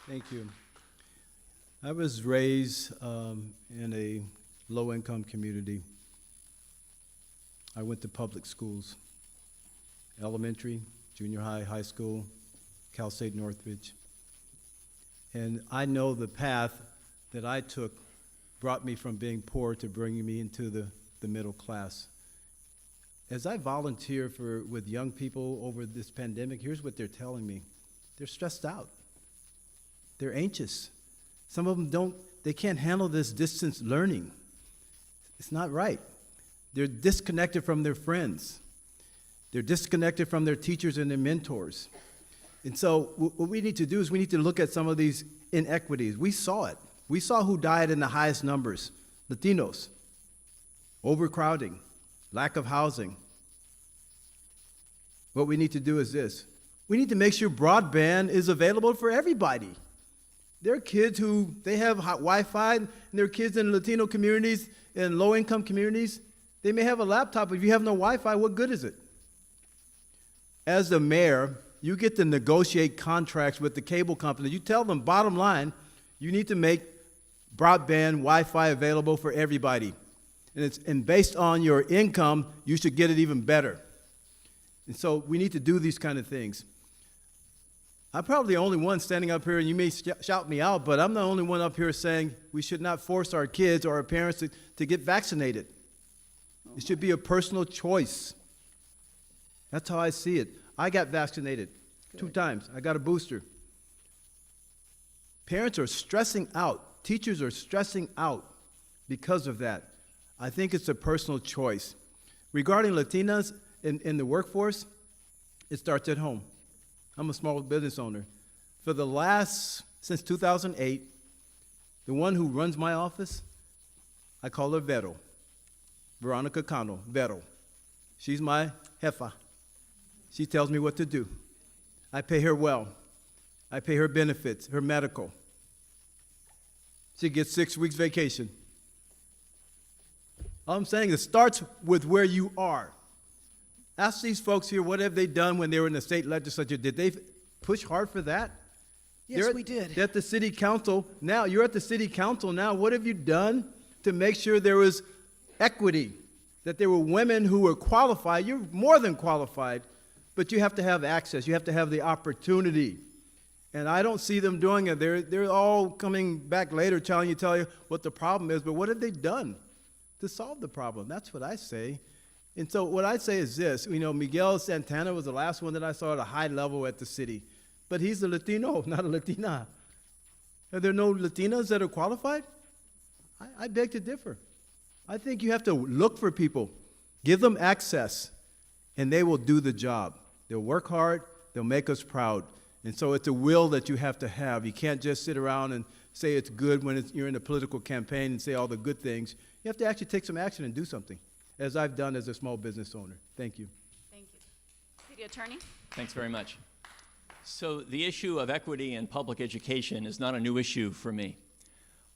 Thank you. I was raised in a low-income community. I went to public schools, elementary, junior high, high school, Cal State Northridge. And I know the path that I took brought me from being poor to bringing me into the middle class. As I volunteer with young people over this pandemic, here's what they're telling me. They're stressed out. They're anxious. Some of them they can't handle this distance learning. It's not right. They're disconnected from their friends. They're disconnected from their teachers and their mentors. And so what we need to do is we need to look at some of these inequities. We saw it. We saw who died in the highest numbers: Latinos, overcrowding, lack of housing. What we need to do is this. We need to make sure broadband is available for everybody. There are kids who, they have Wi-Fi, and there are kids in Latino communities, in low-income communities. They may have a laptop, but if you have no Wi-Fi, what good is it? As the mayor, you get to negotiate contracts with the cable company. You tell them, bottom line, you need to make broadband Wi-Fi available for everybody. And based on your income, you should get it even better. And so we need to do these kind of things. I'm probably the only one standing up here, and you may shout me out, but I'm the only one up here saying we should not force our kids or our parents to get vaccinated. It should be a personal choice. That's how I see it. I got vaccinated 2 times. I got a booster. Parents are stressing out. Teachers are stressing out because of that. I think it's a personal choice. Regarding Latinas in the workforce, It starts at home. I'm a small business owner. Since 2008, the one who runs my office, I call her Vero. Veronica Cano, Vero. She's my jefa. She tells me what to do. I pay her well. I pay her benefits, her medical. She gets 6 weeks vacation. All I'm saying is it starts with where you are. Ask these folks here, what have they done when they were in the state legislature? Did they push hard for that? Yes, we did. They're at the city council now. You're at the city council now. What have you done to make sure there was equity, that there were women who were qualified? You're more than qualified, but you have to have access. You have to have the opportunity. And I don't see them doing it. They're all coming back later tell you what the problem is, but what have they done to solve the problem? That's what I say. And so what I say is this, Miguel Santana was the last one that I saw at a high level at the city, but he's a Latino, not a Latina. Are there no Latinas that are qualified? I beg to differ. I think you have to look for people, give them access, and they will do the job. They'll work hard, they'll make us proud. And so it's a will that you have to have. You can't just sit around and say it's good when you're in a political campaign and say all the good things. You have to actually take some action and do something, as I've done as a small business owner. Thank you. Thank you. City Attorney? Thanks very much. So the issue of equity in public education is not a new issue for me.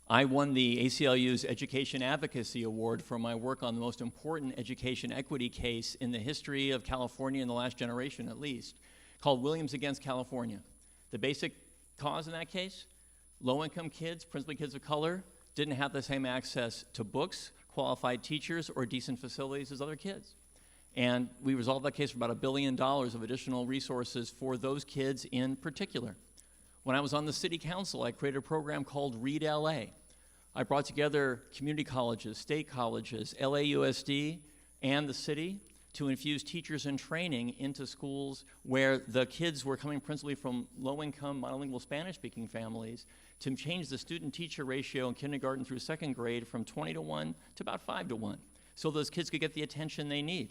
I won the ACLU's Education Advocacy Award for my work on the most important education equity case in the history of California in the last generation at least, called Williams against California. The basic cause in that case, low-income kids, principally kids of color, didn't have the same access to books, qualified teachers, or decent facilities as other kids. And we resolved that case for about $1 billion of additional resources for those kids in particular. When I was on the city council, I created a program called Read LA. I brought together community colleges, state colleges, LAUSD, and the city to infuse teachers and training into schools where the kids were coming principally from low-income, monolingual Spanish-speaking families to change the student-teacher ratio in kindergarten through second grade from 20-1 to about 5-1, so those kids could get the attention they need.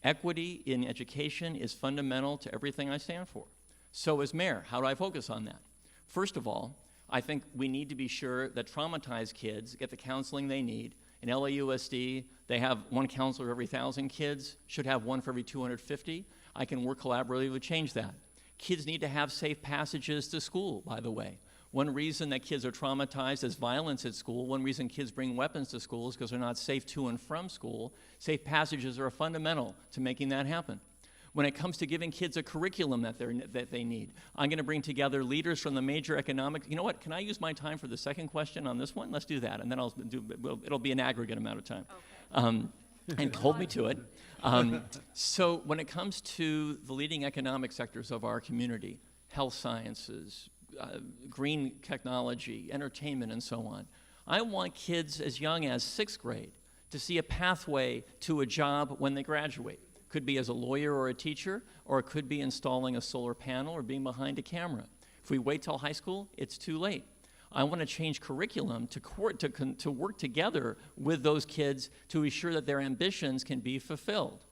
Equity in education is fundamental to everything I stand for. So as mayor, how do I focus on that? First of all, I think we need to be sure that traumatized kids get the counseling they need. In LAUSD, they have one counselor every 1,000 kids, should have one for every 250. I can work collaboratively to change that. Kids need to have safe passages to school, by the way. One reason that kids are traumatized is violence at school. One reason kids bring weapons to school is because they're not safe to and from school. Safe passages are fundamental to making that happen. When it comes to giving kids a curriculum that they need, I'm going to bring together leaders from the major economic. You know what? Can I use my time for the second question on this one? Let's do that, and then it'll be an aggregate amount of time. Okay. And hold me to it. So when it comes to the leading economic sectors of our community, health sciences, green technology, entertainment, and so on, I want kids as young as 6th grade to see a pathway to a job when they graduate. Could be as a lawyer or a teacher, or it could be installing a solar panel or being behind a camera. If we wait till high school, it's too late. I want to change curriculum to work together with those kids to ensure that their ambitions can be fulfilled.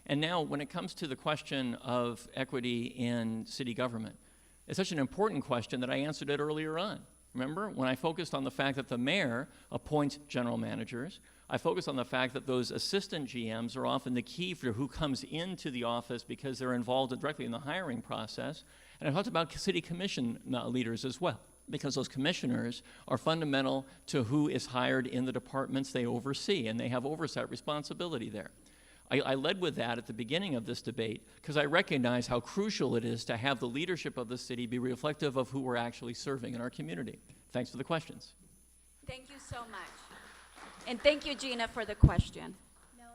And now, when it comes to the question of equity in city government, it's such an important question that I answered it earlier on. Remember, when I focused on the fact that the mayor appoints general managers, I focused on the fact that those assistant GMs are often the key for who comes into the office because they're involved directly in the hiring process. And I talked about city commission leaders as well, because those commissioners are fundamental to who is hired in the departments they oversee, and they have oversight responsibility there. I led with that at the beginning of this debate because I recognize how crucial it is to have the leadership of the city be reflective of who we're actually serving in our community. Thanks for the questions. Thank you so much. And thank you, Gina, for the question. Now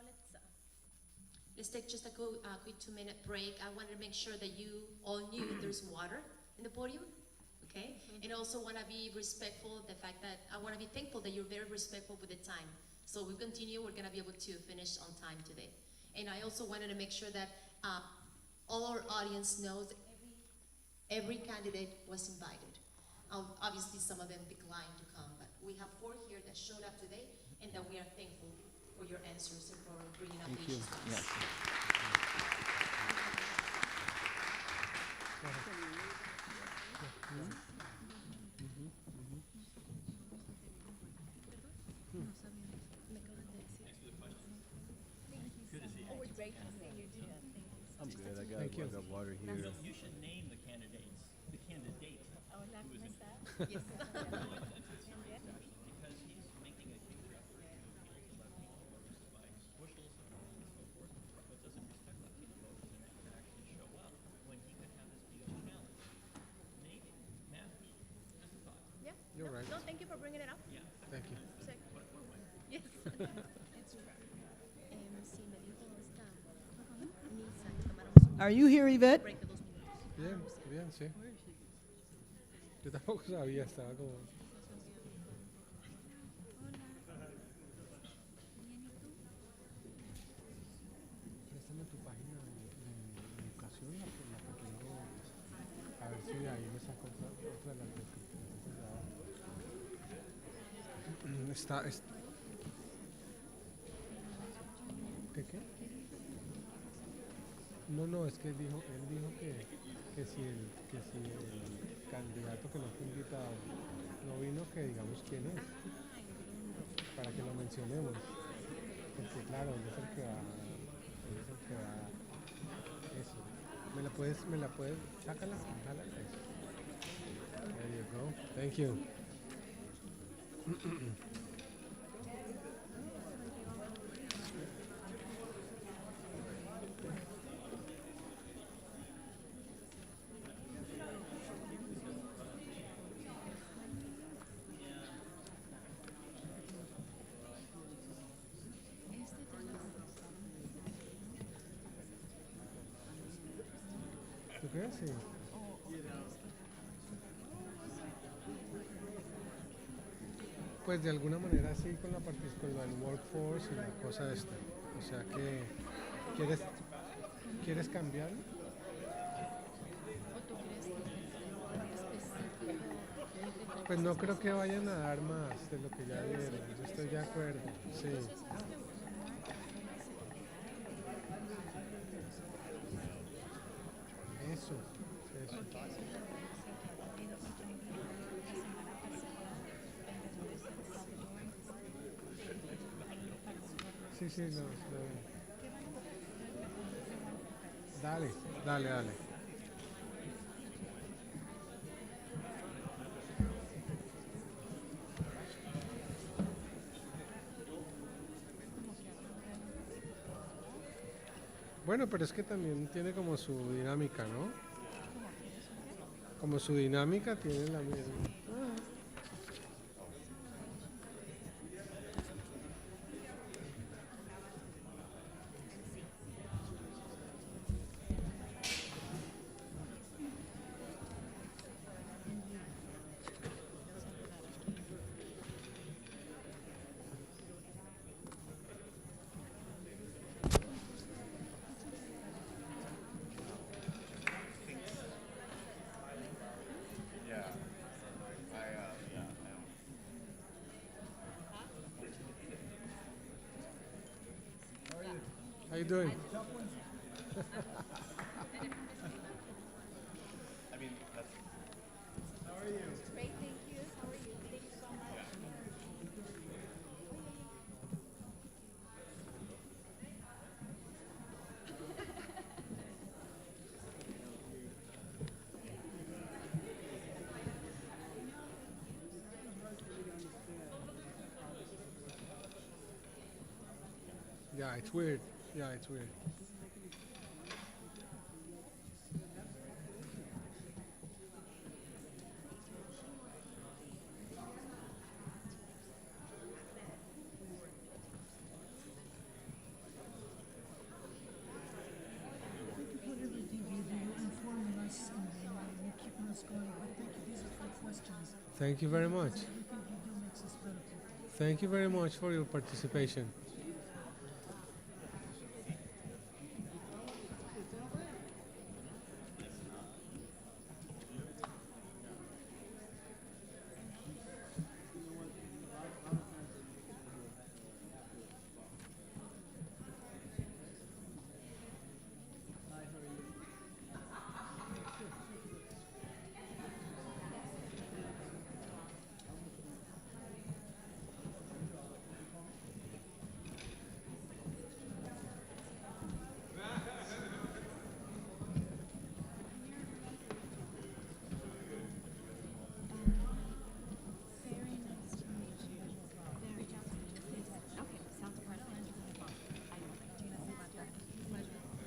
let's take just a quick 2-minute break. I wanted to make sure that you all knew there's water in the podium, okay? And also want to be respectful of the fact that I want to be thankful that you're very respectful with the time. So we continue, we're going to be able to finish on time today. And I also wanted to make sure that all our audience knows that every candidate was invited. Obviously, some of them declined to come, but we have 4 here that showed up today, and that we are thankful for your answers and for bringing up the issues. Yes. I'm good. I Thank you. got water here. You should name the candidates, the candidate. Because he's making a huge effort to appeal to Latino voters by bushels and so forth, but doesn't respect Latino voters enough to actually show up when he could have this be a challenge. Maybe, Matt, just a thought. Yeah. You're no, right. No, thank you for bringing it up. Yeah. Thank you. Sick. Yes. Sí, me dijo esta Nisa que tomáramos un Are you here, Yvette? break de 2 minutos. Bien, bien, sí. Yo tampoco sabía, estaba como... Préstame tu página de educación, la que tengo, a ver si de ahí me saco otra de las descripciones. ¿Qué? No, es que él dijo que si el candidato que no fue invitado no vino, que digamos quién es, para que lo mencionemos. Porque claro, él es el que va, eso. ¿Me la puedes, sácala, jálala eso. There you go, thank you. ¿Tú crees? Sí. Pues de alguna manera sí, con lo del workforce y la cosa esta. O sea que, ¿quieres cambiarlo? ¿O tú crees que es específico? Pues no creo que vayan a dar más de lo que ya dieron. Yo estoy de acuerdo, sí. Eso. Sí, no. Dale. Bueno, pero es que también tiene como su dinámica, ¿no? Como su dinámica tiene la misma. How you doing? Great, thank you. How are you? Thank you so much. Yeah, it's weird. It's weird. Thank you for everything you do. You're informing us and you're keeping us going. But thank you. These are good questions. Thank you very much. Everything you do makes us better people. Thank you very much for your participation.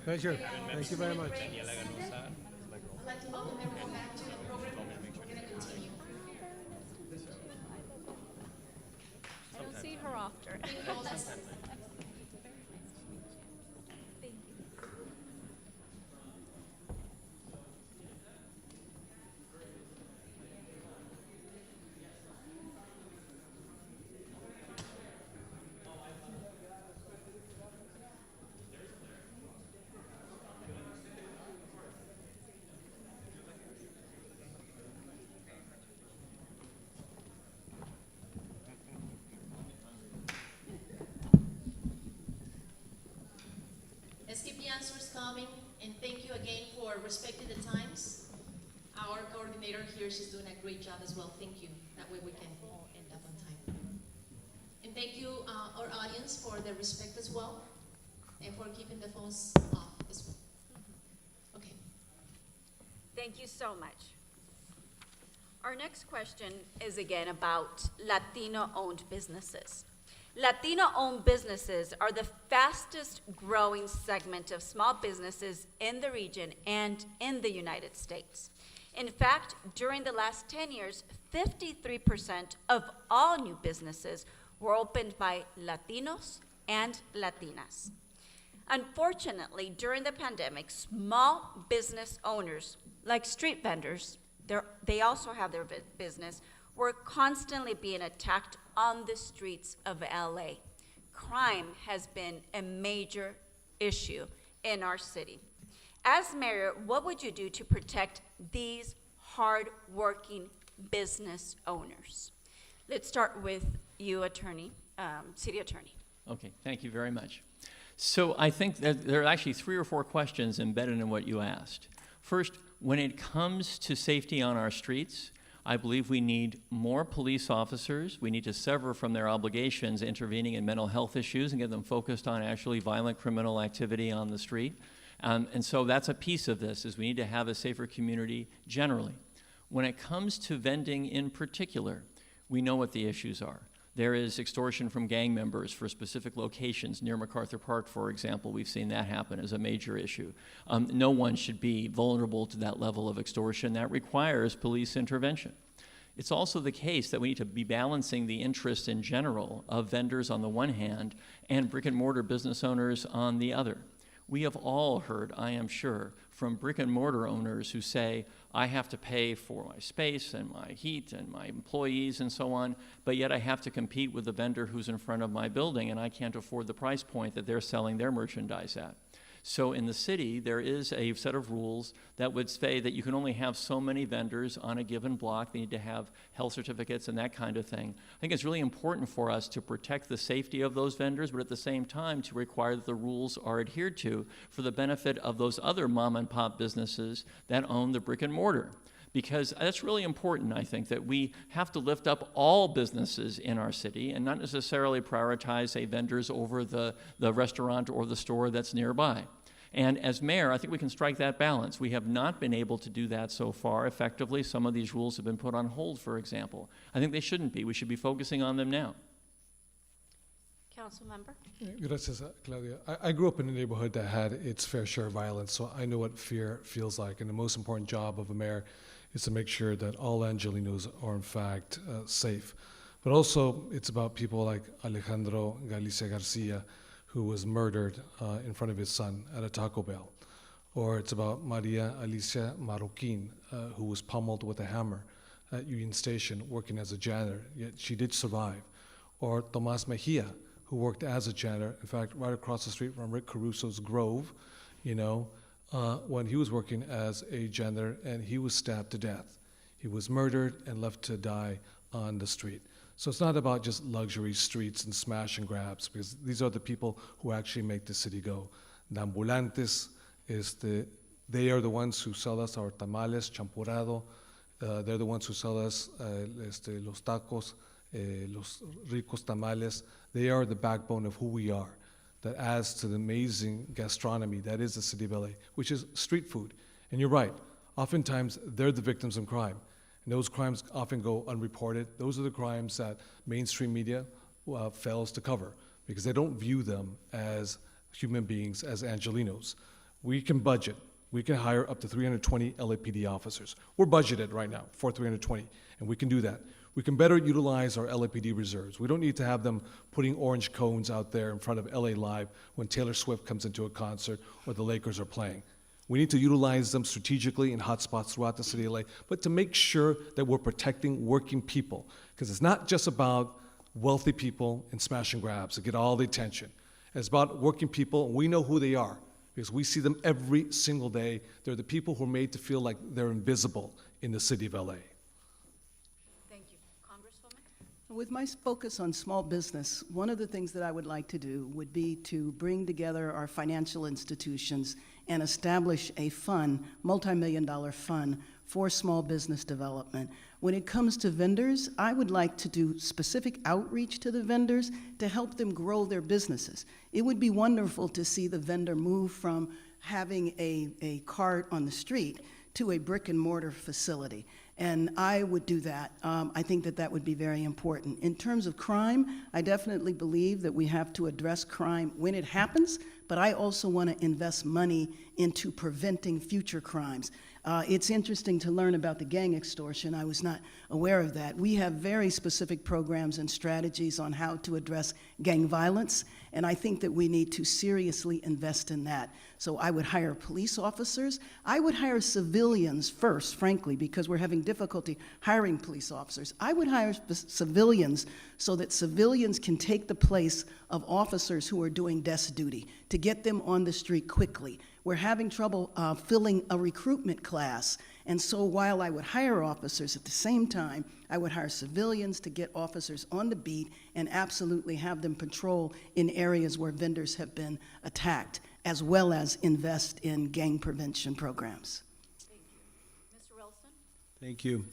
Pleasure. Thank you very much. I'd like to welcome everyone back to the program. We're going to continue. I don't see her often. Oh, that's- Let's keep the answers coming, and thank you again for respecting the times. Our coordinator here, she's doing a great job as well. Thank you. That way we can all end up on time. And thank you, our audience, for their respect as well, and for keeping the phones off as well. Okay. Thank you so much. Our next question is again about Latino-owned businesses. Latino-owned businesses are the fastest growing segment of small businesses in the region and in the United States. In fact, during the last 10 years, 53% of all new businesses were opened by Latinos and Latinas. Unfortunately, during the pandemic, small business owners, like street vendors, they also have their business, were constantly being attacked on the streets of LA. Crime has been a major issue in our city. As mayor, what would you do to protect these hard-working business owners? Let's start with you, city attorney. Okay, thank you very much. So I think that there are actually 3 or 4 questions embedded in what you asked. First, when it comes to safety on our streets, I believe we need more police officers. We need to sever from their obligations intervening in mental health issues and get them focused on actually violent criminal activity on the street. And so that's a piece of this, is we need to have a safer community generally. When it comes to vending in particular, we know what the issues are. There is extortion from gang members for specific locations. Near MacArthur Park, for example, we've seen that happen as a major issue. No one should be vulnerable to that level of extortion. That requires police intervention. It's also the case that we need to be balancing the interests in general of vendors on the one hand and brick and mortar business owners on the other. We have all heard, I am sure, from brick and mortar owners who say, I have to pay for my space and my heat and my employees and so on, but yet I have to compete with the vendor who's in front of my building and I can't afford the price point that they're selling their merchandise at. So in the city, there is a set of rules that would say that you can only have so many vendors on a given block. They need to have health certificates and that kind of thing. I think it's really important for us to protect the safety of those vendors, but at the same time to require that the rules are adhered to for the benefit of those other mom and pop businesses that own the brick and mortar. Because that's really important, I think, that we have to lift up all businesses in our city and not necessarily prioritize, say, vendors over the restaurant or the store that's nearby. And as mayor, I think we can strike that balance. We have not been able to do that so far effectively. Some of these rules have been put on hold, for example. I think they shouldn't be. We should be focusing on them now. Council member? Gracias, Claudia. I grew up in a neighborhood that had its fair share of violence, so I know what fear feels like. And the most important job of a mayor is to make sure that all Angelinos are in fact safe. But also, it's about people like Alejandro Galicia Garcia, who was murdered in front of his son at a Taco Bell. Or it's about Maria Alicia Marroquin, who was pummeled with a hammer at Union Station working as a janitor, yet she did survive. Or Tomas Mejia, who worked as a janitor, in fact, right across the street from Rick Caruso's Grove, when he was working as a janitor, and he was stabbed to death. He was murdered and left to die on the street. So it's not about just luxury streets and smash and grabs, because these are the people who actually make the city go. The ambulantes, they are the ones who sell us our tamales, champurrado. They're the ones who sell us los tacos, los ricos tamales. They are the backbone of who we are. That adds to the amazing gastronomy that is the city of LA, which is street food. And you're right, oftentimes they're the victims of crime. And those crimes often go unreported. Those are the crimes that mainstream media fails to cover because they don't view them as human beings, as Angelinos. we can budget. We can hire up to 320 LAPD officers. We're budgeted right now for 320, and we can do that. We can better utilize our LAPD reserves. We don't need to have them putting orange cones out there in front of LA Live when Taylor Swift comes into a concert or the Lakers are playing. We need to utilize them strategically in hotspots throughout the city of LA, but to make sure that we're protecting working people. Because it's not just about wealthy people and smash and grabs to get all the attention. It's about working people, and we know who they are because we see them every single day. They're the people who are made to feel like they're invisible in the city of LA. Thank you. Congresswoman? With my focus on small business, one of the things that I would like to do would be to bring together our financial institutions and establish a fund, multi-million-dollar fund, for small business development. When it comes to vendors, I would like to do specific outreach to the vendors to help them grow their businesses. It would be wonderful to see the vendor move from having a cart on the street to a brick and mortar facility. And I would do that. I think that that would be very important. In terms of crime, I definitely believe that we have to address crime when it happens, but I also want to invest money into preventing future crimes. It's interesting to learn about the gang extortion. I was not aware of that. We have very specific programs and strategies on how to address gang violence, and I think that we need to seriously invest in that. So I would hire police officers. I would hire civilians first, frankly, because we're having difficulty hiring police officers. I would hire civilians so that civilians can take the place of officers who are doing desk duty, to get them on the street quickly. We're having trouble filling a recruitment class. And so while I would hire officers, at the same time, I would hire civilians to get officers on the beat and absolutely have them patrol in areas where vendors have been attacked, as well as invest in gang prevention programs. Thank you. Mr. Wilson? Thank you.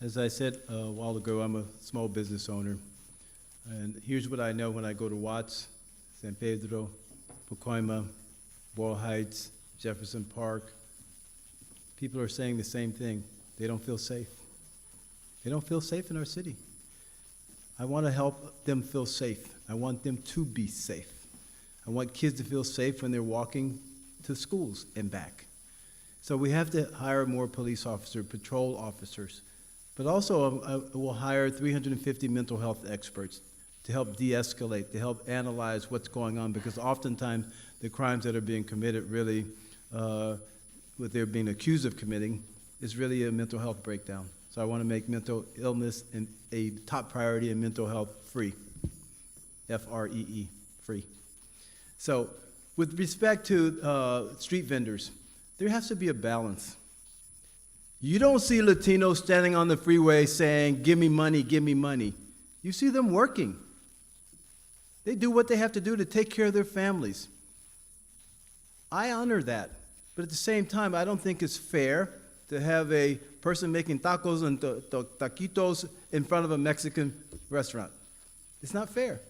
As I said a while ago, I'm a small business owner. And here's what I know when I go to Watts, San Pedro, Pacoima, Boyle Heights, Jefferson Park. People are saying the same thing. They don't feel safe. They don't feel safe in our city. I want to help them feel safe. I want them to be safe. I want kids to feel safe when they're walking to schools and back. So we have to hire more police officers, patrol officers. But also we'll hire 350 mental health experts to help de-escalate, to help analyze what's going on, because oftentimes the crimes that are being committed really, what they're being accused of committing, is really a mental health breakdown. So I want to make mental illness a top priority and mental health free, F-R-E-E, free. So with respect to street vendors, there has to be a balance. You don't see Latinos standing on the freeway saying, give me money, give me money. You see them working. They do what they have to do to take care of their families. I honor that. But at the same time, I don't think it's fair to have a person making tacos and taquitos in front of a Mexican restaurant. It's not fair.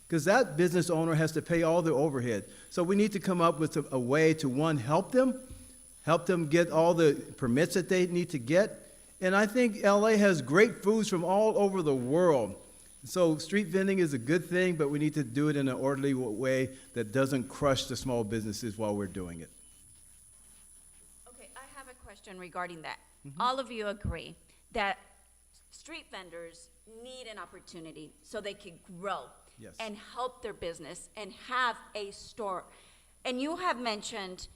Because that business owner has to pay all their overhead. So we need to come up with a way to, one, help them get all the permits that they need to get. And I think LA has great foods from all over the world. So street vending is a good thing, but we need to do it in an orderly way that doesn't crush the small businesses while we're doing it. Okay, I have a question regarding that. All of you agree that street vendors need an opportunity so they can grow and help their business and have a store. And you have mentioned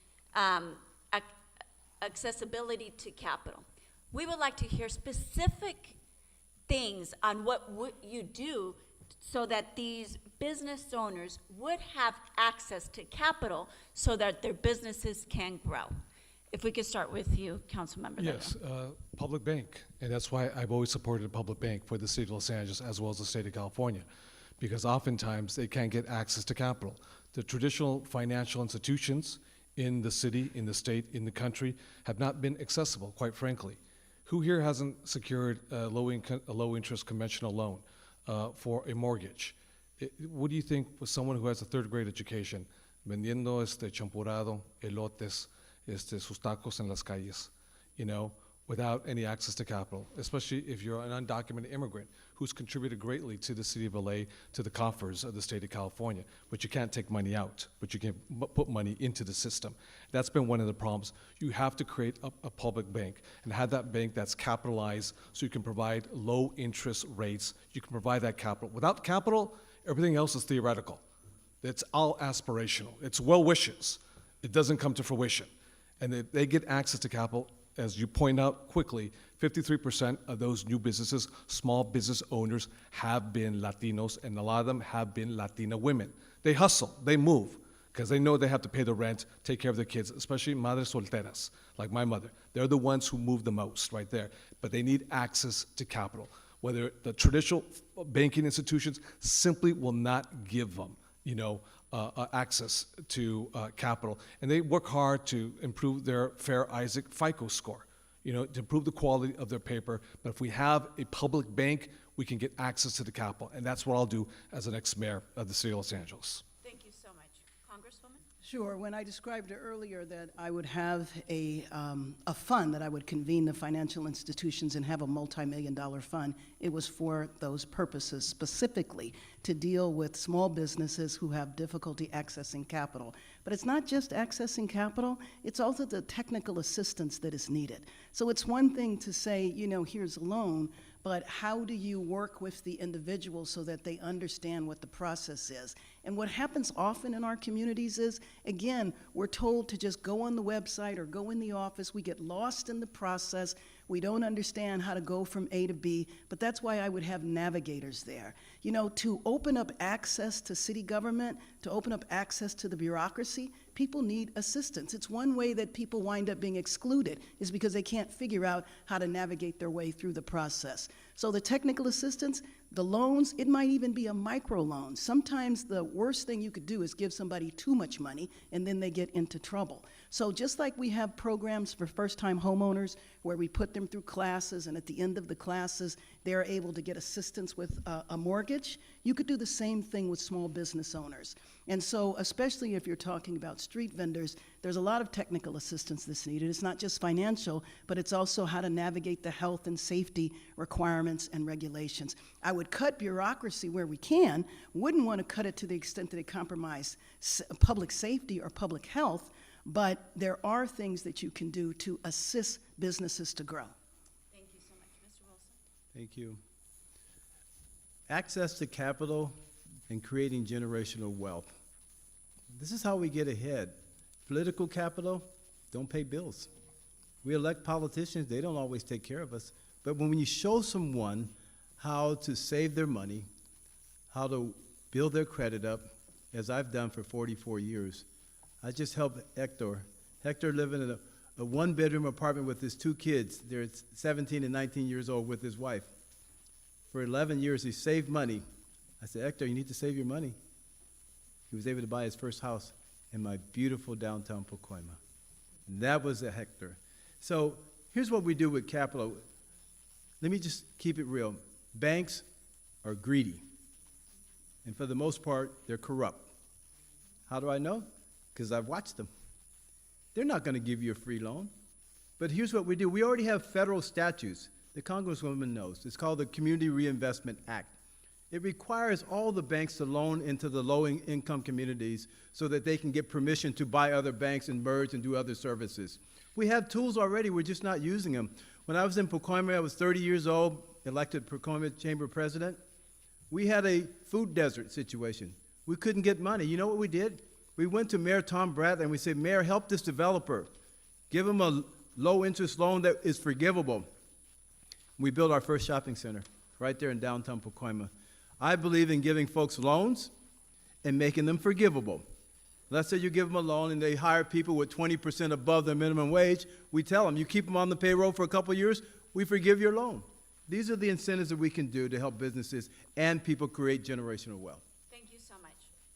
accessibility to capital. We would like to hear specific things on what would you do so that these business owners would have access to capital so that their businesses can grow. If we could start with you, Councilmember. Yes, public bank, and that's why I've always supported a public bank for the city of Los Angeles as well as the state of California, because oftentimes they can't get access to capital. The traditional financial institutions in the city, in the state, in the country have not been accessible, quite frankly. Who here hasn't secured a low-interest conventional loan for a mortgage? What do you think with someone who has a third-grade education, vendiendo champurrado, elotes, sus tacos en las calles, you know? without any access to capital, especially if you're an undocumented immigrant who's contributed greatly to the city of LA, to the coffers of the state of California. But you can't take money out, but you can put money into the system. That's been one of the problems. You have to create a public bank and have that bank that's capitalized so you can provide low interest rates. You can provide that capital. Without capital, everything else is theoretical. It's all aspirational. It's well wishes. It doesn't come to fruition. And if they get access to capital, as you point out quickly, 53% of those new businesses, small business owners, have been Latinos, and a lot of them have been Latina women. They hustle, they move, because they know they have to pay the rent, take care of their kids, especially madres solteras, like my mother. They're the ones who move the most right there, but they need access to capital. Whether the traditional banking institutions simply will not give them, access to capital. And they work hard to improve their Fair Isaac FICO score, to improve the quality of their paper. But if we have a public bank, we can get access to the capital. And that's what I'll do as the next mayor of the city of Los Angeles. Thank you so much. Congresswoman? Sure. When I described it earlier that I would have a fund, that I would convene the financial institutions and have a multi-million-dollar fund, it was for those purposes, specifically to deal with small businesses who have difficulty accessing capital. But it's not just accessing capital, it's also the technical assistance that is needed. So it's one thing to say, here's a loan, but how do you work with the individual so that they understand what the process is? And what happens often in our communities is, again, we're told to just go on the website or go in the office. We get lost in the process. We don't understand how to go from A to B, but that's why I would have navigators there. To open up access to city government, to open up access to the bureaucracy, people need assistance. It's one way that people wind up being excluded is because they can't figure out how to navigate their way through the process. So the technical assistance, the loans, it might even be a microloan. Sometimes the worst thing you could do is give somebody too much money and then they get into trouble. So just like we have programs for first-time homeowners where we put them through classes and at the end of the classes they're able to get assistance with a mortgage, you could do the same thing with small business owners. And so especially if you're talking about street vendors, there's a lot of technical assistance that's needed. It's not just financial, but it's also how to navigate the health and safety requirements and regulations. I would cut bureaucracy where we can, wouldn't want to cut it to the extent that it compromise public safety or public health, but there are things that you can do to assist businesses to grow. Thank you so much. Mr. Wilson? Thank you. Access to capital and creating generational wealth. This is how we get ahead. Political capital, don't pay bills. We elect politicians, they don't always take care of us. But when you show someone how to save their money, how to build their credit up, as I've done for 44 years, I just helped Hector. Hector living in a one-bedroom apartment with his two kids. They're 17 and 19 years old with his wife. For 11 years, he saved money. I said, Hector, you need to save your money. He was able to buy his first house in my beautiful downtown Pacoima. And that was a Hector. So here's what we do with capital. Let me just keep it real. Banks are greedy. And for the most part, they're corrupt. How do I know? Because I've watched them. They're not going to give you a free loan. But here's what we do. We already have federal statutes. The Congresswoman knows. It's called the Community Reinvestment Act. It requires all the banks to loan into the low-income communities so that they can get permission to buy other banks and merge and do other services. We have tools already. We're just not using them. When I was in Pacoima, I was 30 years old, elected Pacoima Chamber President. We had a food desert situation. We couldn't get money. You know what we did? We went to Mayor Tom Bradley and we said, Mayor, help this developer. Give him a low-interest loan that is forgivable. We built our first shopping center right there in downtown Pacoima. I believe in giving folks loans and making them forgivable. Let's say you give them a loan and they hire people with 20% above their minimum wage. We tell them, you keep them on the payroll for a couple of years, we forgive your loan. These are the incentives that we can do to help businesses and people create generational wealth. Thank you so much.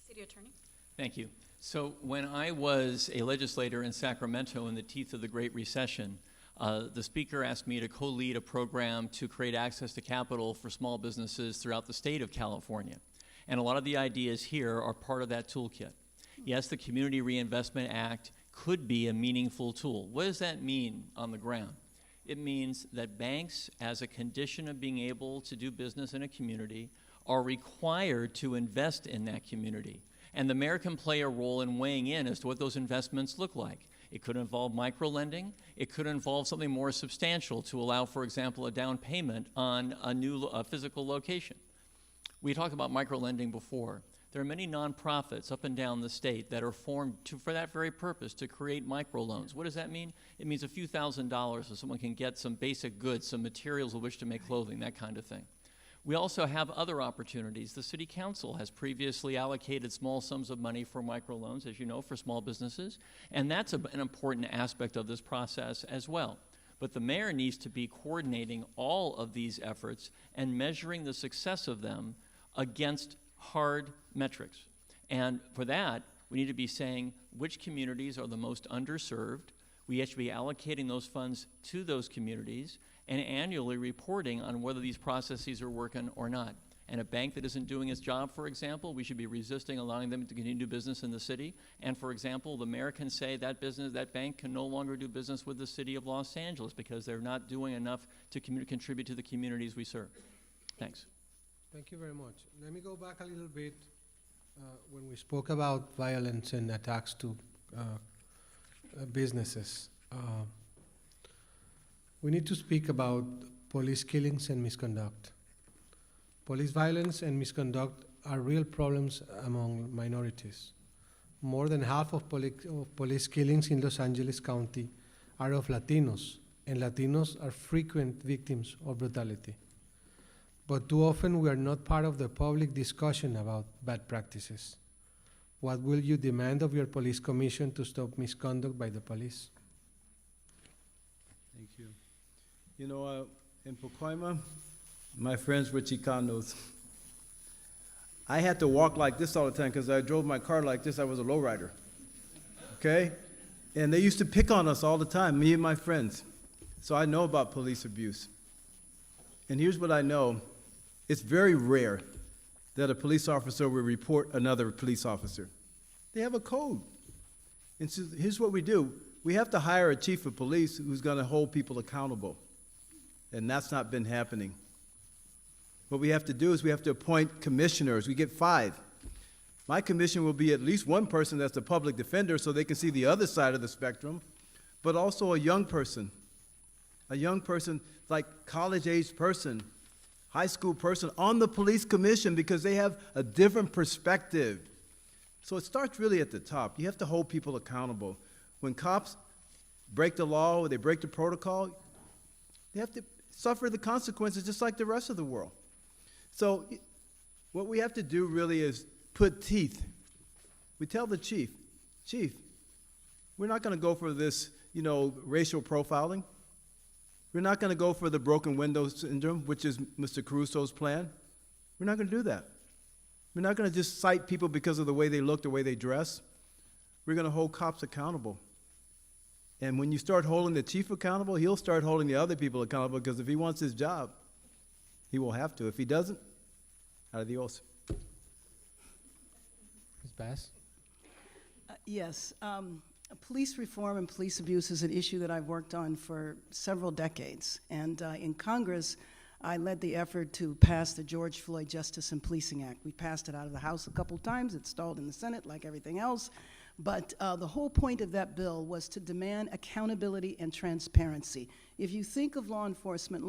City Attorney? Thank you. So when I was a legislator in Sacramento in the teeth of the Great Recession, the speaker asked me to co-lead a program to create access to capital for small businesses throughout the state of California. And a lot of the ideas here are part of that toolkit. Yes, the Community Reinvestment Act could be a meaningful tool. What does that mean on the ground? It means that banks, as a condition of being able to do business in a community, are required to invest in that community. And the mayor can play a role in weighing in as to what those investments look like. It could involve micro-lending. It could involve something more substantial to allow, for example, a down payment on a new physical location. We talked about micro-lending before. There are many nonprofits up and down the state that are formed for that very purpose, to create microloans. What does that mean? It means a few $1,000s so someone can get some basic goods, some materials with which to make clothing, that kind of thing. We also have other opportunities. The City Council has previously allocated small sums of money for microloans, as you know, for small businesses, and that's an important aspect of this process as well. But the mayor needs to be coordinating all of these efforts and measuring the success of them against hard metrics. And for that, we need to be saying which communities are the most underserved. We have to be allocating those funds to those communities and annually reporting on whether these processes are working or not. And a bank that isn't doing its job, for example, we should be resisting allowing them to continue to do business in the city. And for example, the mayor can say that that bank can no longer do business with the city of Los Angeles because they're not doing enough to contribute to the communities we serve. Thanks. Thank you very much. Let me go back a little bit when we spoke about violence and attacks to businesses. We need to speak about police killings and misconduct. Police violence and misconduct are real problems among minorities. More than half of police killings in Los Angeles County are of Latinos, and Latinos are frequent victims of brutality. But too often we are not part of the public discussion about bad practices. What will you demand of your police commission to stop misconduct by the police? Thank you. You know, in Pacoima, my friends were Chicanos. I had to walk like this all the time because I drove my car like this. I was a lowrider, okay? And they used to pick on us all the time, me and my friends. So I know about police abuse. And here's what I know. It's very rare that a police officer will report another police officer. They have a code. And so here's what we do. We have to hire a chief of police who's going to hold people accountable. And that's not been happening. What we have to do is we have to appoint commissioners. We get 5. My commission will be at least one person that's a public defender so they can see the other side of the spectrum, but also a young person like college-aged person, high school person on the police commission because they have a different perspective. So it starts really at the top. You have to hold people accountable. When cops break the law or they break the protocol, they have to suffer the consequences just like the rest of the world. So what we have to do really is put teeth. We tell the chief, we're not going to go for this, racial profiling. We're not going to go for the broken window syndrome, which is Mr. Caruso's plan. We're not going to do that. We're not going to just cite people because of the way they look, the way they dress. We're going to hold cops accountable. And when you start holding the chief accountable, he'll start holding the other people accountable because if he wants his job, he will have to. If he doesn't, adios. Ms. Bass? Yes. Police reform and police abuse is an issue that I've worked on for several decades. And in Congress, I led the effort to pass the George Floyd Justice and Policing Act. We passed it out of the House a couple times. It stalled in the Senate like everything else. But the whole point of that bill was to demand accountability and transparency. If you think of law enforcement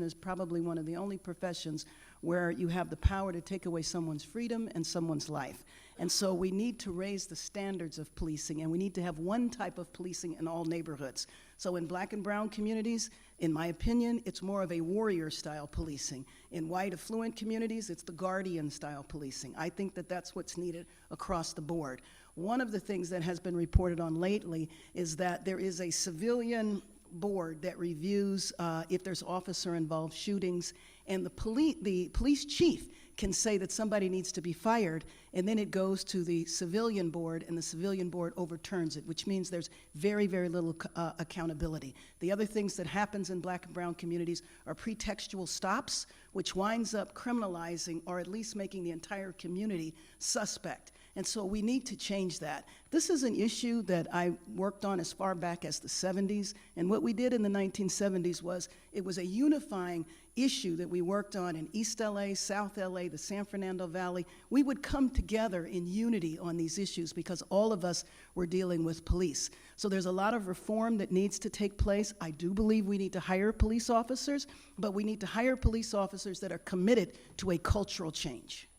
is probably one of the only professions where you have the power to take away someone's freedom and someone's life. And so we need to raise the standards of policing, and we need to have one type of policing in all neighborhoods. So in black and brown communities, in my opinion, it's more of a warrior-style policing. In white affluent communities, it's the guardian-style policing. I think that that's what's needed across the board. One of the things that has been reported on lately is that there is a civilian board that reviews if there's officer-involved shootings, and the police chief can say that somebody needs to be fired, and then it goes to the civilian board, and the civilian board overturns it, which means there's very, very little accountability. The other things that happens in black and brown communities are pretextual stops, which winds up criminalizing or at least making the entire community suspect. And so we need to change that. This is an issue that I worked on as far back as the 70s, and what we did in the 1970s was, it was a unifying issue that we worked on in East LA, South LA, the San Fernando Valley. We would come together in unity on these issues because all of us were dealing with police. So there's a lot of reform that needs to take place. I do believe we need to hire police officers, but we need to hire police officers that are committed to a cultural change.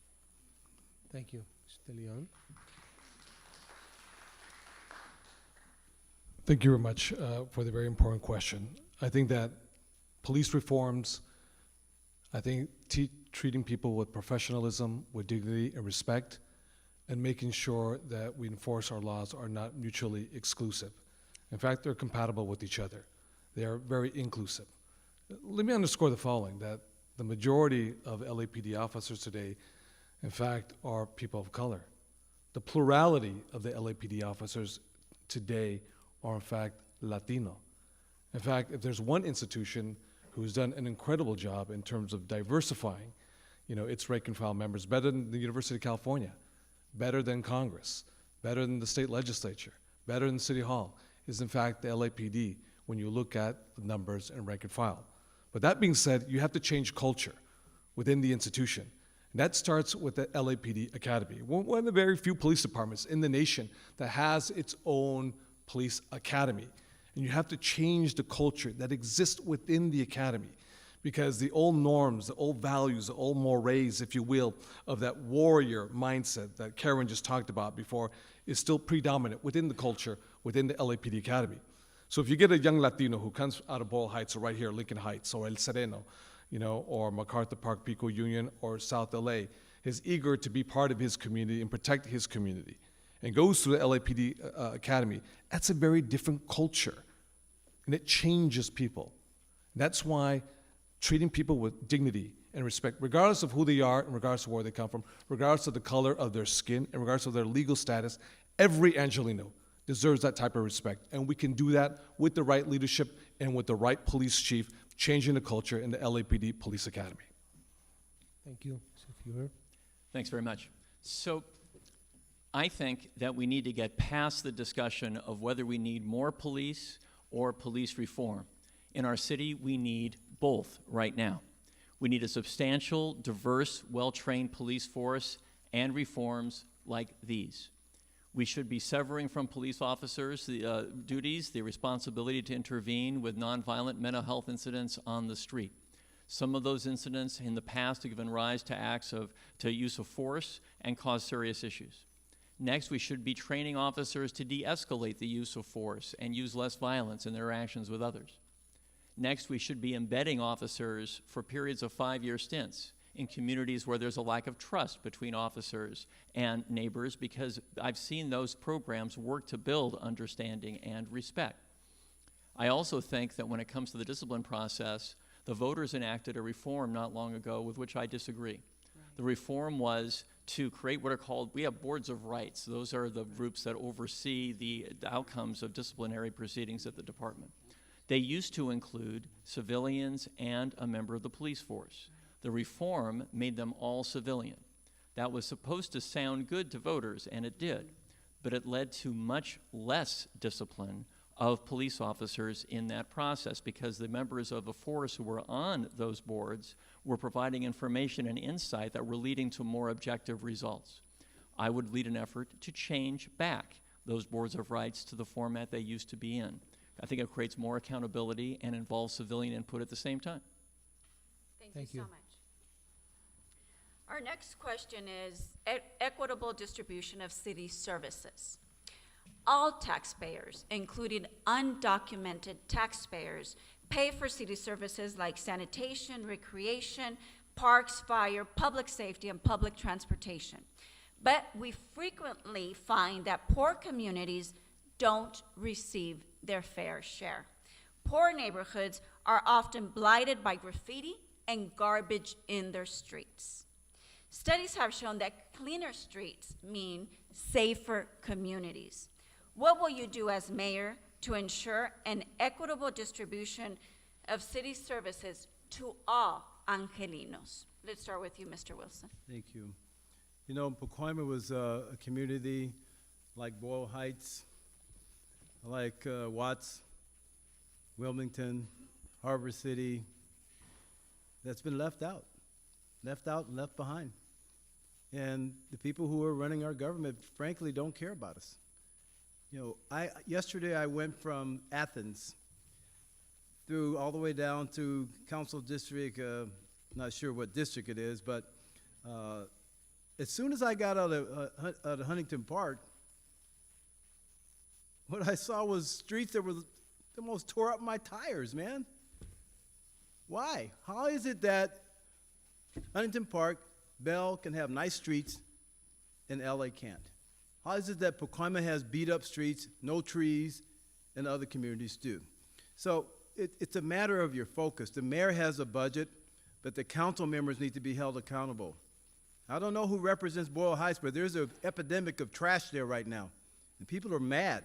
Thank you. Mr. Leon. Thank you very much for the very important question. I think that police reforms, I think treating people with professionalism, with dignity and respect, and making sure that we enforce our laws are not mutually exclusive. In fact, they're compatible with each other. They are very inclusive. Let me underscore the following, that the majority of LAPD officers today, in fact, are people of color. The plurality of the LAPD officers today are, in fact, Latino. In fact, if there's one institution who's done an incredible job in terms of diversifying, its rank and file members, better than the University of California, better than Congress, better than the state legislature, better than City Hall, is in fact the LAPD when you look at the numbers and rank and file. But that being said, you have to change culture within the institution. And that starts with the LAPD Academy, one of the very few police departments in the nation that has its own police academy. And you have to change the culture that exists within the academy, because the old norms, the old values, the old mores, if you will, of that warrior mindset that Karen just talked about before is still predominant within the culture, within the LAPD Academy. So if you get a young Latino who comes out of Boyle Heights or right here, Lincoln Heights or El Sereno, or MacArthur Park, Pico Union, or South LA, is eager to be part of his community and protect his community, and goes through the LAPD Academy, that's a very different culture, and it changes people. And that's why treating people with dignity and respect, regardless of who they are, and regardless of where they come from, regardless of the color of their skin, and regardless of their legal status, every Angelino deserves that type of respect. And we can do that with the right leadership and with the right police chief, changing the culture in the LAPD Police Academy. Thank you. Mr. Fuhrer. Thanks very much. So I think that we need to get past the discussion of whether we need more police or police reform. In our city, we need both right now. We need a substantial, diverse, well-trained police force and reforms like these. We should be severing from police officers the duties, the responsibility to intervene with nonviolent mental health incidents on the street. Some of those incidents in the past have given rise to acts to use of force and caused serious issues. Next, we should be training officers to de-escalate the use of force and use less violence in their actions with others. Next, we should be embedding officers for periods of 5-year stints in communities where there's a lack of trust between officers and neighbors, because I've seen those programs work to build understanding and respect. I also think that when it comes to the discipline process, the voters enacted a reform not long ago with which I disagree. Right. The reform was to create what are called, we have boards of rights. Those are the groups that oversee the outcomes of disciplinary proceedings at the department. They used to include civilians and a member of the police force. The reform made them all civilian. That was supposed to sound good to voters, and it did, but it led to much less discipline of police officers in that process, because the members of the force who were on those boards were providing information and insight that were leading to more objective results. I would lead an effort to change back those boards of rights to the format they used to be in. I think it creates more accountability and involves civilian input at the same time. Thank you so much. Our next question is equitable distribution of city services. All taxpayers, including undocumented taxpayers, pay for city services like sanitation, recreation, parks, fire, public safety, and public transportation. But we frequently find that poor communities don't receive their fair share. Poor neighborhoods are often blighted by graffiti and garbage in their streets. Studies have shown that cleaner streets mean safer communities. What will you do as mayor to ensure an equitable distribution of city services to all Angelinos? Let's start with you, Mr. Wilson. Thank you. You know, Pacoima was a community like Boyle Heights, like Watts, Wilmington, Harbor City, that's been left out and left behind. And the people who are running our government, frankly, don't care about us. You know, yesterday I went from Athens through all the way down to Council District, not sure what district it is, but as soon as I got out of Huntington Park, what I saw was streets that were almost tore up my tires, man. Why? How is it that Huntington Park, Bell can have nice streets and LA can't? How is it that Pacoima has beat up streets, no trees, and other communities do? So it's a matter of your focus. The mayor has a budget, but the council members need to be held accountable. I don't know who represents Boyle Heights, but there's an epidemic of trash there right now. And people are mad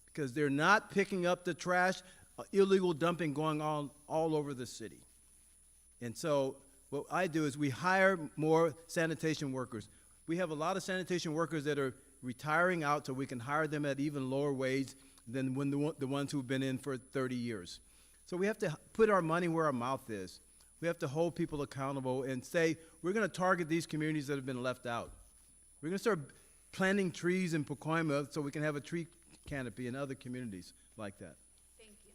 because they're not picking up the trash, illegal dumping going on all over the city. And so what I do is we hire more sanitation workers. We have a lot of sanitation workers that are retiring out so we can hire them at even lower wage than when the ones who've been in for 30 years. So we have to put our money where our mouth is. We have to hold people accountable and say, we're going to target these communities that have been left out. We're going to start planting trees in Pacoima so we can have a tree canopy in other communities like that. Thank you.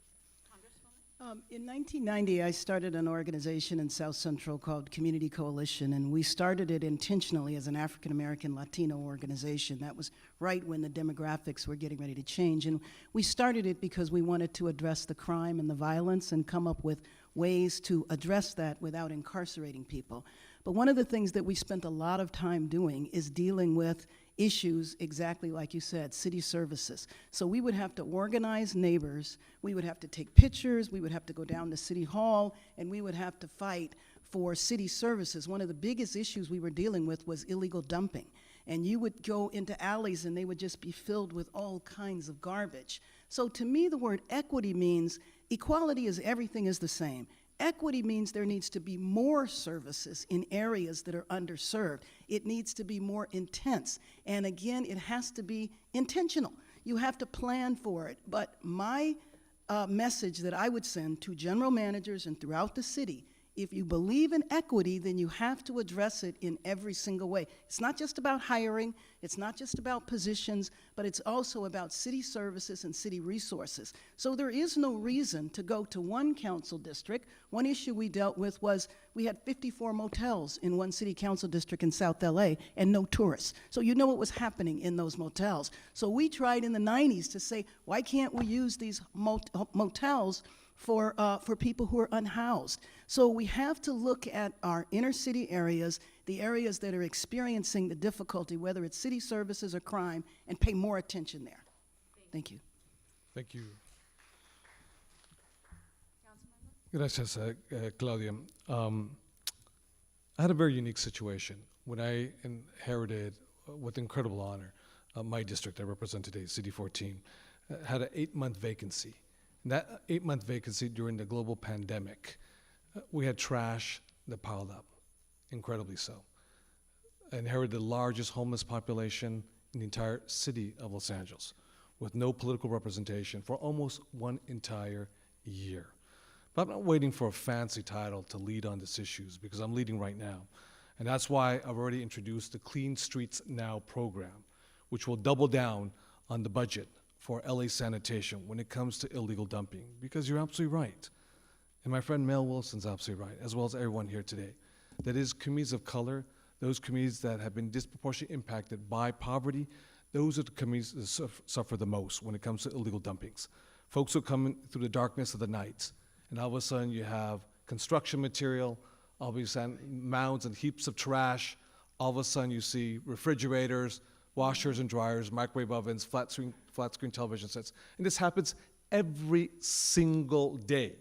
Congresswoman? In 1990, I started an organization in South Central called Community Coalition, and we started it intentionally as an African-American Latino organization. That was right when the demographics were getting ready to change, and we started it because we wanted to address the crime and the violence and come up with ways to address that without incarcerating people. But one of the things that we spent a lot of time doing is dealing with issues exactly like you said, city services. So we would have to organize neighbors, we would have to take pictures, we would have to go down to City Hall, and we would have to fight for city services. One of the biggest issues we were dealing with was illegal dumping. And you would go into alleys and they would just be filled with all kinds of garbage. So to me, the word equity means equality is everything is the same. Equity means there needs to be more services in areas that are underserved. It needs to be more intense. And again, it has to be intentional. You have to plan for it. But my message that I would send to general managers and throughout the city, if you believe in equity, then you have to address it in every single way. It's not just about hiring, it's not just about positions, but it's also about city services and city resources. So there is no reason to go to one council district. One issue we dealt with was we had 54 motels in one city council district in South LA and no tourists. So you know what was happening in those motels. So we tried in the 90s to say, why can't we use these motels for people who are unhoused? So we have to look at our inner city areas, the areas that are experiencing the difficulty, whether it's city services or crime, and pay more attention there. Thank you. Thank you. Gracias, Claudia. I had a very unique situation when I inherited, with incredible honor, my district I represent today, City 14, had an 8-month vacancy. And that 8-month vacancy during the global pandemic, we had trash that piled up, incredibly so. I inherited the largest homeless population in the entire city of Los Angeles, with no political representation for almost one entire year. But I'm not waiting for a fancy title to lead on these issues, because I'm leading right now. And that's why I've already introduced the Clean Streets Now program, which will double down on the budget for LA sanitation when it comes to illegal dumping, because you're absolutely right. And my friend Mel Wilson's absolutely right, as well as everyone here today. That is, communities of color, those communities that have been disproportionately impacted by poverty, those are the communities that suffer the most when it comes to illegal dumpings. Folks who come in through the darkness of the night, and all of a sudden you have construction material, all of a sudden mounds and heaps of trash, all of a sudden you see refrigerators, washers and dryers, microwave ovens, flat screen television sets. And this happens every single day.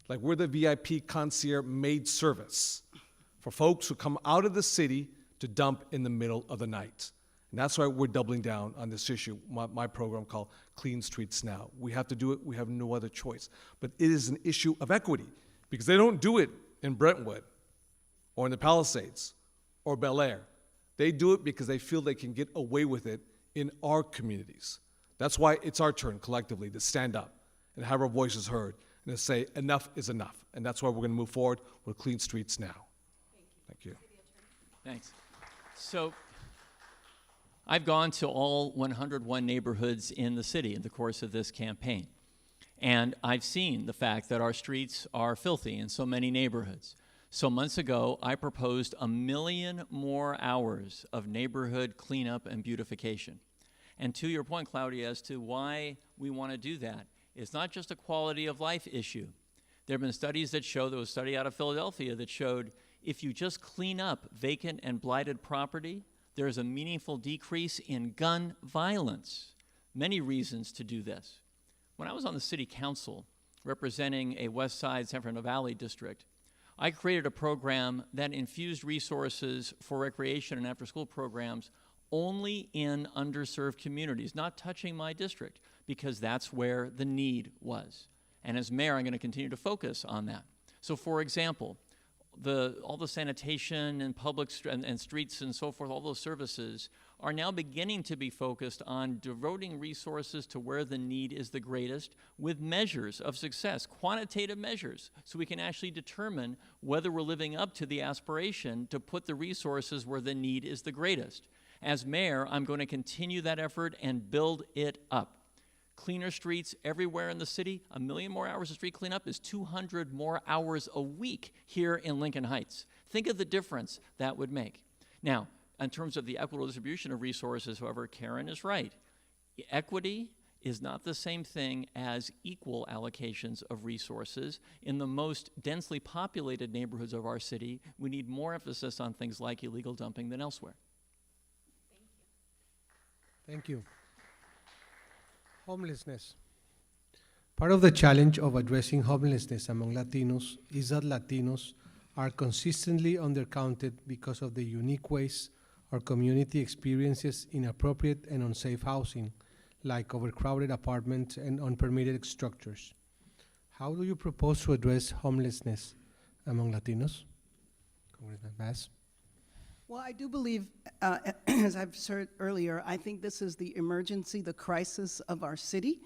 Like, we're the VIP concierge maid service for folks who come out of the city to to dump in the middle of the night. And that's why we're doubling down on this issue, my program called Clean Streets Now. We have to do it, we have no other choice. But it is an issue of equity, because they don't do it in Brentwood or in the Palisades or Bel Air. They do it because they feel they can get away with it in our communities. That's why it's our turn collectively to stand up and have our voices heard and to say enough is enough. And that's why we're going to move forward with Clean Streets Now. Thank you. Thanks. So I've gone to all 101 neighborhoods in the city in the course of this campaign. And I've seen the fact that our streets are filthy in so many neighborhoods. So months ago, I proposed 1 million more hours of neighborhood cleanup and beautification. And to your point, Claudia, as to why we want to do that, it's not just a quality of life issue. There have been studies that show, there was a study out of Philadelphia that showed if you just clean up vacant and blighted property, there's a meaningful decrease in gun violence. Many reasons to do this. When I was on the city council representing a West Side San Fernando Valley district, I created a program that infused resources for recreation and after-school programs only in underserved communities, not touching my district, because that's where the need was. And as mayor, I'm going to continue to focus on that. So for example, all the sanitation and public and streets and so forth, all those services are now beginning to be focused on devoting resources to where the need is the greatest with measures of success, quantitative measures, so we can actually determine whether we're living up to the aspiration to put the resources where the need is the greatest. As mayor, I'm going to continue that effort and build it up. Cleaner streets everywhere in the city. 1 million more hours of street cleanup is 200 more hours a week here in Lincoln Heights. Think of the difference that would make. Now, in terms of the equitable distribution of resources, however, Karen is right. Equity is not the same thing as equal allocations of resources. In the most densely populated neighborhoods of our city, we need more emphasis on things like illegal dumping than elsewhere. Thank you. Homelessness. Part of the challenge of addressing homelessness among Latinos is that Latinos are consistently undercounted because of the unique ways our community experiences inappropriate and unsafe housing, like overcrowded apartments and unpermitted structures. How do you propose to address homelessness among Latinos? Congressman Bass. Well, I do believe, as I've said earlier, I think this is the emergency, the crisis of our city.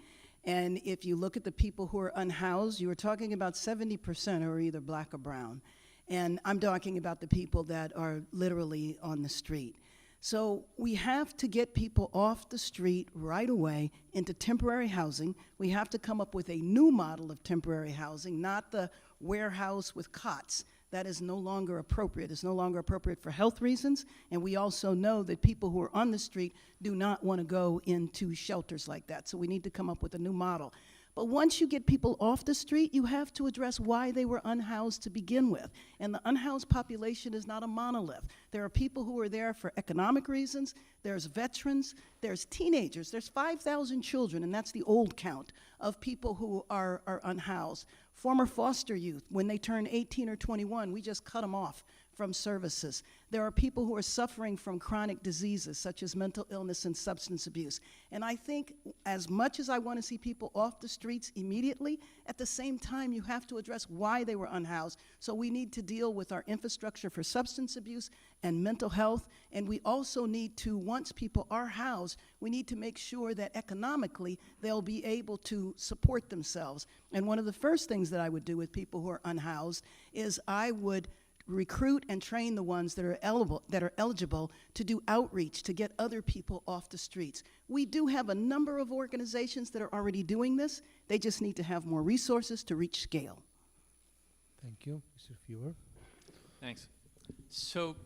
And if you look at the people who are unhoused, you were talking about 70% are either black or brown. And I'm talking about the people that are literally on the street. So we have to get people off the street right away into temporary housing. We have to come up with a new model of temporary housing, not the warehouse with cots. That is no longer appropriate. It's no longer appropriate for health reasons, and we also know that people who are on the street do not want to go into shelters like that, so we need to come up with a new model. But once you get people off the street, you have to address why they were unhoused to begin with. And the unhoused population is not a monolith. There are people who are there for economic reasons, there's veterans, there's teenagers, there's 5,000 children, and that's the old count of people who are unhoused. Former foster youth, when they turn 18 or 21, we just cut them off from services. There are people who are suffering from chronic diseases such as mental illness and substance abuse. And I think as much as I want to see people off the streets immediately, at the same time you have to address why they were unhoused. So we need to deal with our infrastructure for substance abuse and mental health. And we also need to, once people are housed, we need to make sure that economically they'll be able to support themselves. And one of the first things that I would do with people who are unhoused is I would recruit and train the ones that are eligible to do outreach to get other people off the streets. We do have a number of organizations that are already doing this. They just need to have more resources to reach scale. Thank you. Mr. Fewer. Thanks. So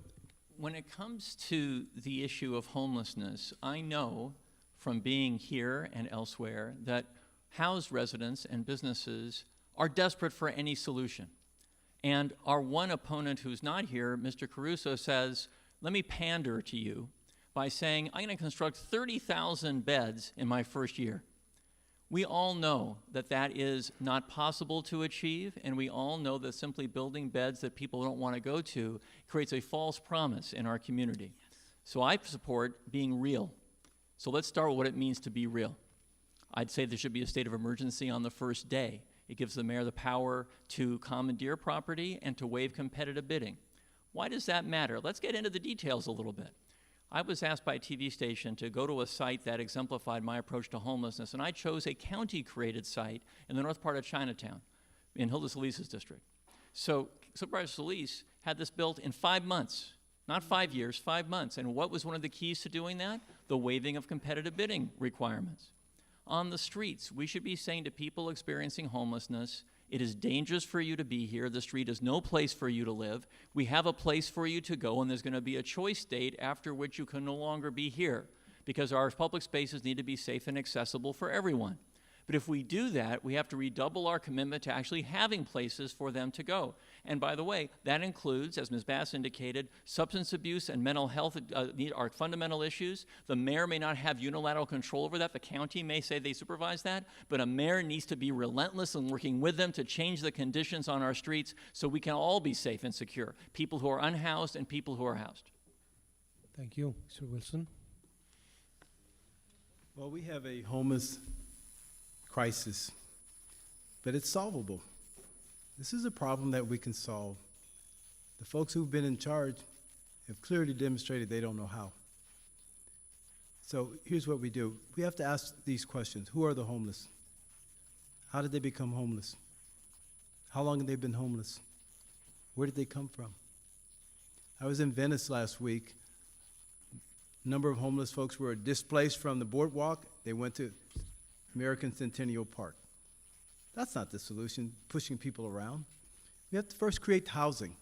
when it comes to the issue of homelessness, I know from being here and elsewhere that housed residents and businesses are desperate for any solution. And our one opponent who's not here, Mr. Caruso, says, let me pander to you by saying, I'm going to construct 30,000 beds in my first year. We all know that that is not possible to achieve, and we all know that simply building beds that people don't want to go to creates a false promise in our community. So I support being real. So let's start with what it means to be real. I'd say there should be a state of emergency on the first day. It gives the mayor the power to commandeer property and to waive competitive bidding. Why does that matter? Let's get into the details a little bit. I was asked by a TV station to go to a site that exemplified my approach to homelessness, and I chose a county-created site in the north part of Chinatown, in Hilda Solis's district. So Supervisor Solis had this built in 5 months, not 5 years, 5 months. And what was one of the keys to doing that? The waiving of competitive bidding requirements. On the streets, we should be saying to people experiencing homelessness, it is dangerous for you to be here. The street is no place for you to live. We have a place for you to go, and there's going to be a choice date after which you can no longer be here, because our public spaces need to be safe and accessible for everyone. But if we do that, we have to redouble our commitment to actually having places for them to go. And by the way, that includes, as Ms. Bass indicated, substance abuse and mental health are fundamental issues. The mayor may not have unilateral control over that. The county may say they supervise that. But a mayor needs to be relentless in working with them to change the conditions on our streets so we can all be safe and secure, people who are unhoused and people who are housed. Thank you. Mr. Wilson? Well, we have a homeless crisis, but it's solvable. This is a problem that we can solve. The folks who've been in charge have clearly demonstrated they don't know how. So here's what we do. We have to ask these questions. Who are the homeless? How did they become homeless? How long have they been homeless? Where did they come from? I was in Venice last week. A number of homeless folks were displaced from the boardwalk. They went to American Centennial Park. That's not the solution, pushing people around. We have to first create housing.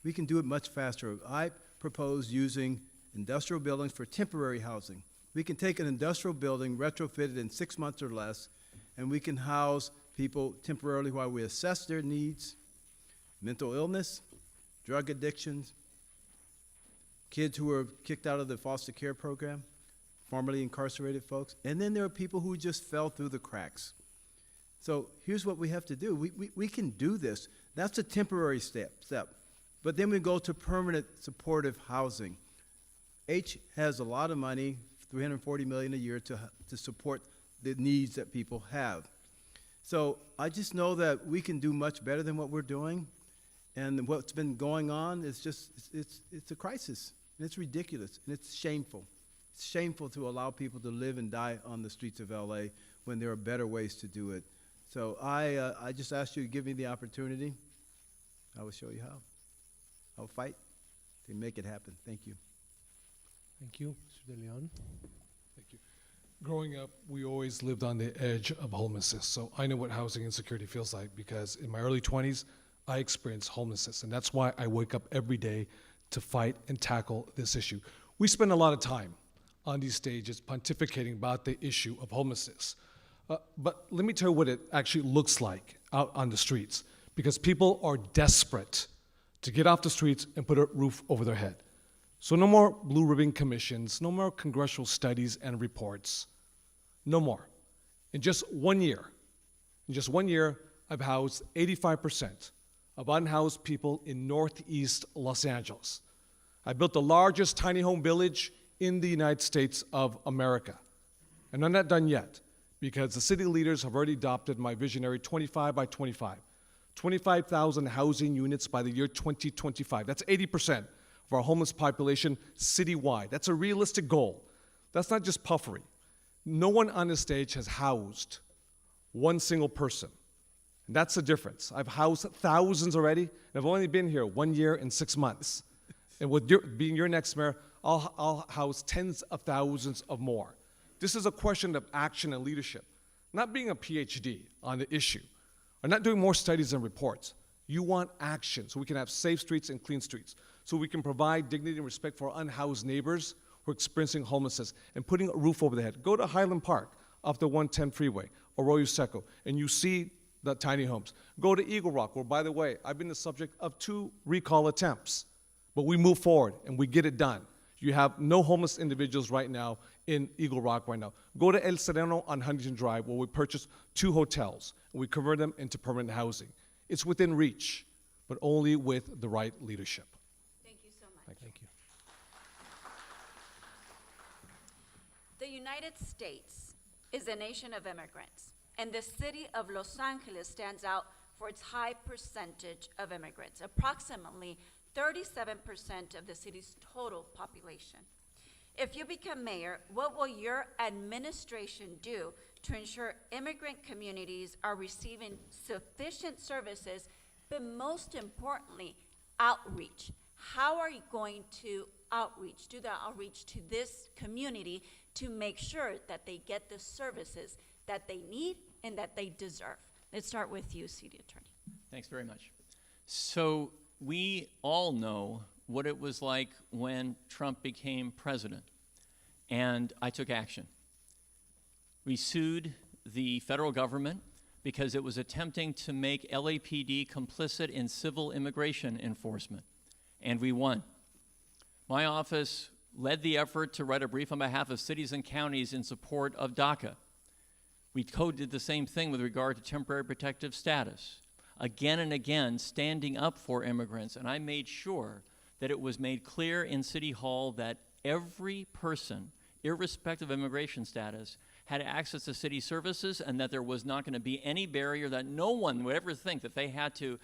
We can do it much faster. I propose using industrial buildings for temporary housing. We can take an industrial building, retrofit it in 6 months or less, and we can house people temporarily while we assess their needs, mental illness, drug addictions, kids who were kicked out of the foster care program, formerly incarcerated folks, and then there are people who just fell through the cracks. So here's what we have to do. We can do this. That's a temporary step. But then we go to permanent supportive housing. H has a lot of money, $340 million a year, to support the needs that people have. So I just know that we can do much better than what we're doing, and what's been going on is just, it's a crisis, and it's ridiculous, and it's shameful. It's shameful to allow people to live and die on the streets of LA when there are better ways to do it. So I just asked you to give me the opportunity. I will show you how. I'll fight to make it happen. Thank you. Thank you. Mr. De Leon? Thank you. Growing up, we always lived on the edge of homelessness, so I know what housing insecurity feels like, because in my early 20s, I experienced homelessness, and that's why I wake up every day to fight and tackle this issue. We spend a lot of time on these stages pontificating about the issue of homelessness. But let me tell you what it actually looks like out on the streets, because people are desperate to get off the streets and put a roof over their head. So no more blue ribbon commissions, no more congressional studies and reports, no more. In just 1 year, I've housed 85% of unhoused people in Northeast Los Angeles. I built the largest tiny home village in the United States of America. And I'm not done yet, because the city leaders have already adopted my visionary 25 by 25, 25,000 housing units by the year 2025. That's 80% of our homeless population citywide. That's a realistic goal. That's not just puffery. No one on this stage has housed one single person. And that's the difference. I've housed thousands already, and I've only been here 1 year and 6 months. And with being your next mayor, I'll house tens of thousands of more. This is a question of action and leadership, not being a PhD on the issue, or not doing more studies and reports. You want action so we can have safe streets and clean streets, so we can provide dignity and respect for our unhoused neighbors who are experiencing homelessness, and putting a roof over their head. Go to Highland Park off the 110 freeway, Arroyo Seco, and you see the tiny homes. Go to Eagle Rock, where, by the way, I've been the subject of 2 recall attempts, but we move forward and we get it done. You have no homeless individuals right now in Eagle Rock right now. Go to El Sereno on Huntington Drive, where we purchased 2 hotels, and we convert them into permanent housing. It's within reach, but only with the right leadership. Thank you so much. Thank you. The United States is a nation of immigrants, and the city of Los Angeles stands out for its high percentage of immigrants, approximately 37% of the city's total population. If you become mayor, what will your administration do to ensure immigrant communities are receiving sufficient services, but most importantly, outreach? How are you going to do the outreach to this community to make sure that they get the services that they need and that they deserve? Let's start with you, City Attorney. Thanks very much. So we all know what it was like when Trump became president, and I took action. We sued the federal government because it was attempting to make LAPD complicit in civil immigration enforcement, and we won. My office led the effort to write a brief on behalf of cities and counties in support of DACA. We did the same thing with regard to temporary protective status. Again and again, standing up for immigrants, and I made sure that it was made clear in City Hall that every person, irrespective of immigration status, had access to city services, and that there was not going to be any barrier, that no one would ever think that they had to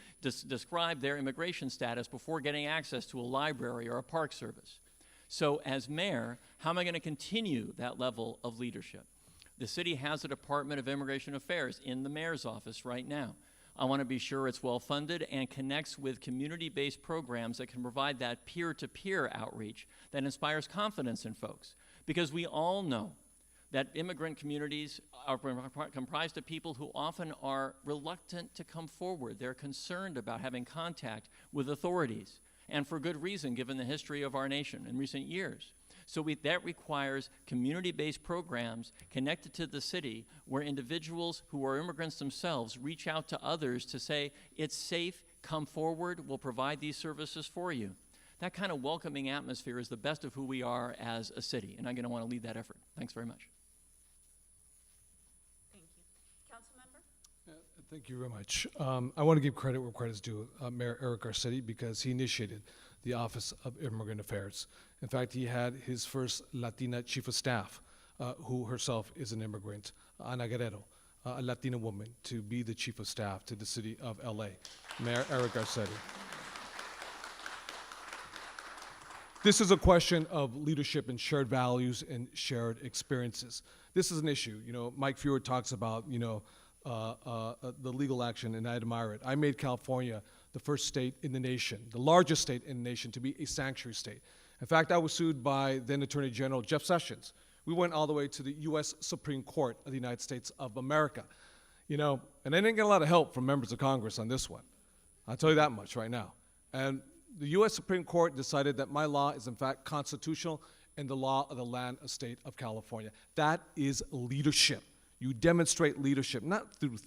describe their immigration status before getting access to a library or a park service. So as mayor, how am I going to continue that level of leadership? The city has a Department of Immigration Affairs in the mayor's office right now. I want to be sure it's well-funded and connects with community-based programs that can provide that peer-to-peer outreach that inspires confidence in folks. Because we all know that immigrant communities are comprised of people who often are reluctant to come forward. They're concerned about having contact with authorities, and for good reason, given the history of our nation in recent years. So that requires community-based programs connected to the city where individuals who are immigrants themselves reach out to others to say, it's safe, come forward, we'll provide these services for you. That kind of welcoming atmosphere is the best of who we are as a city, and I'm going to want to lead that effort. Thanks very much. Thank you. Council member? Thank you very much. I want to give credit where credit's due, Mayor Eric Garcetti, because he initiated the Office of Immigrant Affairs. In fact, he had his first Latina chief of staff, who herself is an immigrant, Ana Guerrero, a Latina woman, to be the chief of staff to the city of LA, Mayor Eric Garcetti. This is a question of leadership and shared values and shared experiences. This is an issue. You know, Mike Fuhr talks about, the legal action, and I admire it. I made California the first state in the nation, the largest state in the nation, to be a sanctuary state. In fact, I was sued by then Attorney General Jeff Sessions. We went all the way to the U.S. Supreme Court of the United States of America. And I didn't get a lot of help from members of Congress on this one. I'll tell you that much right now. And the U.S. Supreme Court decided that my law is in fact constitutional and the law of the land estate of California. That is leadership. You demonstrate leadership, not through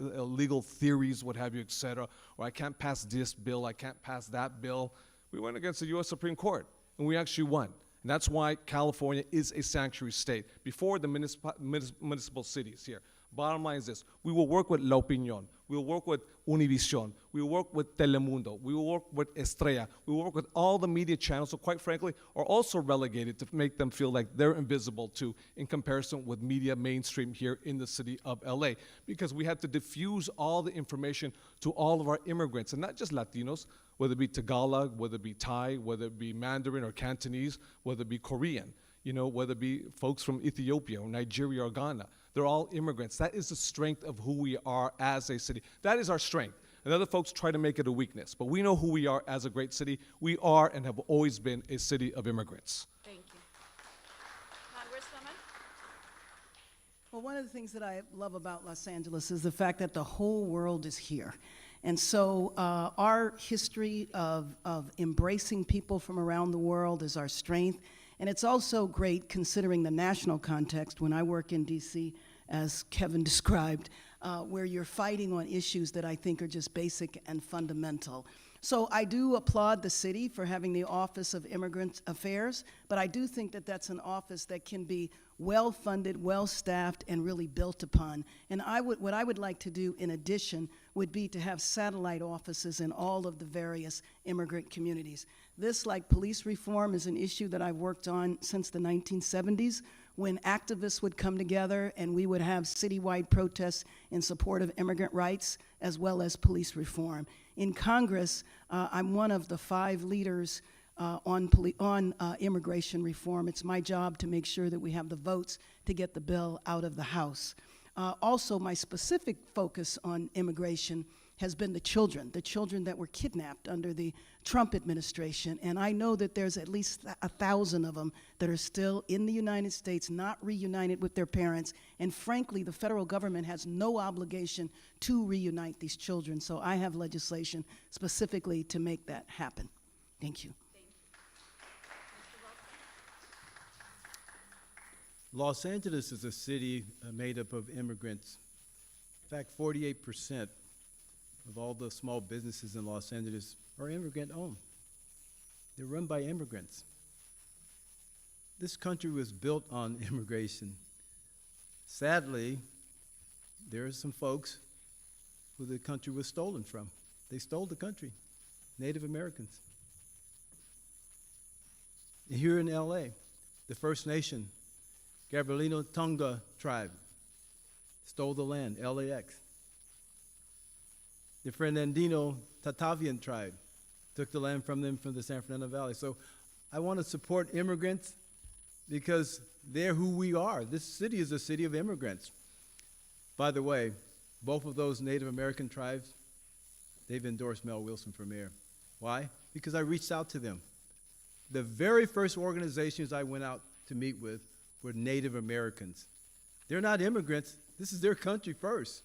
legal theories, what have you, et cetera, or I can't pass this bill, I can't pass that bill. We went against the U.S. Supreme Court, and we actually won. And that's why California is a sanctuary state before the municipal cities here. Bottom line is this: we will work with La Opinión, we will work with Univision, we will work with Telemundo, we will work with Estrella, we will work with all the media channels who, quite frankly, are also relegated to make them feel like they're invisible too, in comparison with media mainstream here in the city of LA. Because we have to diffuse all the information to all of our immigrants, and not just Latinos, whether it be Tagalog, whether it be Thai, whether it be Mandarin or Cantonese, whether it be Korean, whether it be folks from Ethiopia or Nigeria or Ghana. They're all immigrants. That is the strength of who we are as a city. That is our strength. And other folks try to make it a weakness. But we know who we are as a great city. We are and have always been a city of immigrants. Thank you. Congresswoman? Well, one of the things that I love about Los Angeles is the fact that the whole world is here. And so our history of embracing people from around the world is our strength. And it's also great considering the national context when I work in DC, as Kevin described, where you're fighting on issues that I think are just basic and fundamental. So I do applaud the city for having the Office of Immigrant Affairs, but I do think that that's an office that can be well-funded, well-staffed, and really built upon. And what I would like to do in addition would be to have satellite offices in all of the various immigrant communities. This, like police reform, is an issue that I've worked on since the 1970s, when activists would come together and we would have citywide protests in support of immigrant rights as well as police reform. In Congress, I'm one of the 5 leaders on immigration reform. It's my job to make sure that we have the votes to get the bill out of the House. Also, my specific focus on immigration has been the children that were kidnapped under the Trump administration. And I know that there's at least 1,000 of them that are still in the United States, not reunited with their parents. And frankly, the federal government has no obligation to reunite these children. So I have legislation specifically to make that happen. Thank you. Los Angeles is a city made up of immigrants. In fact, 48% of all the small businesses in Los Angeles are immigrant-owned. They're run by immigrants. This country was built on immigration. Sadly, there are some folks who the country was stolen from. They stole the country, Native Americans. Here in LA, the First Nation, Gabrielino Tonga tribe, stole the land, LAX. The Fernandino Tatavian tribe took the land from them from the San Fernando Valley. So I want to support immigrants because they're who we are. This city is a city of immigrants. By the way, both of those Native American tribes, they've endorsed Mel Wilson for mayor. Why? Because I reached out to them. The very first organizations I went out to meet with were Native Americans. They're not immigrants. This is their country first.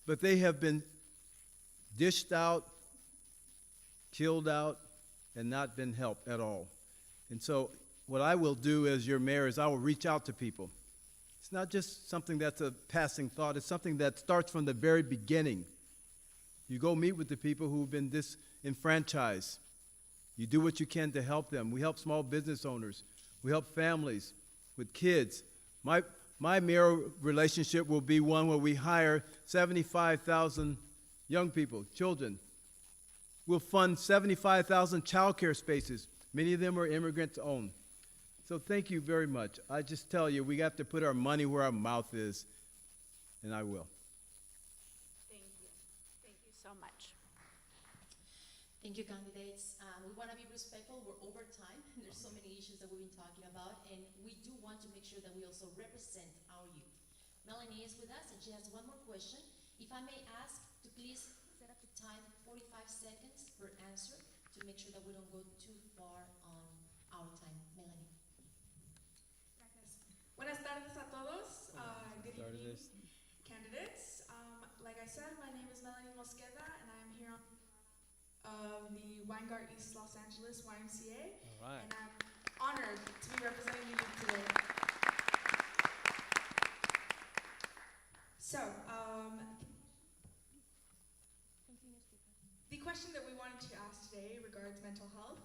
But they have been dished out, killed out, and not been helped at all. And so what I will do as your mayor is I will reach out to people. It's not just something that's a passing thought. It's something that starts from the very beginning. You go meet with the people who've been disenfranchised. You do what you can to help them. We help small business owners. We help families with kids. My mayoral relationship will be one where we hire 75,000 young people, children. We'll fund 75,000 child care spaces. Many of them are immigrant-owned. So thank you very much. I just tell you, we have to put our money where our mouth is, and I will. Thank you. Thank you so much. Thank you, candidates. We want to be respectful. We're over time. There's so many issues that we've been talking about, and we do want to make sure that we also represent our youth. Melanie is with us, and she has one more question. If I may ask to please set up the time, 45 seconds per answer, to make sure that we don't go too far on our time. Melanie. Gracias. Buenas tardes a todos. Good evening, candidates. Like I said, my name is Melanie Mosqueda, and I am here on of the Weingart East Los Angeles YMCA. All right. And I'm honored to be representing you today. So, the question that we wanted to ask today regards mental health.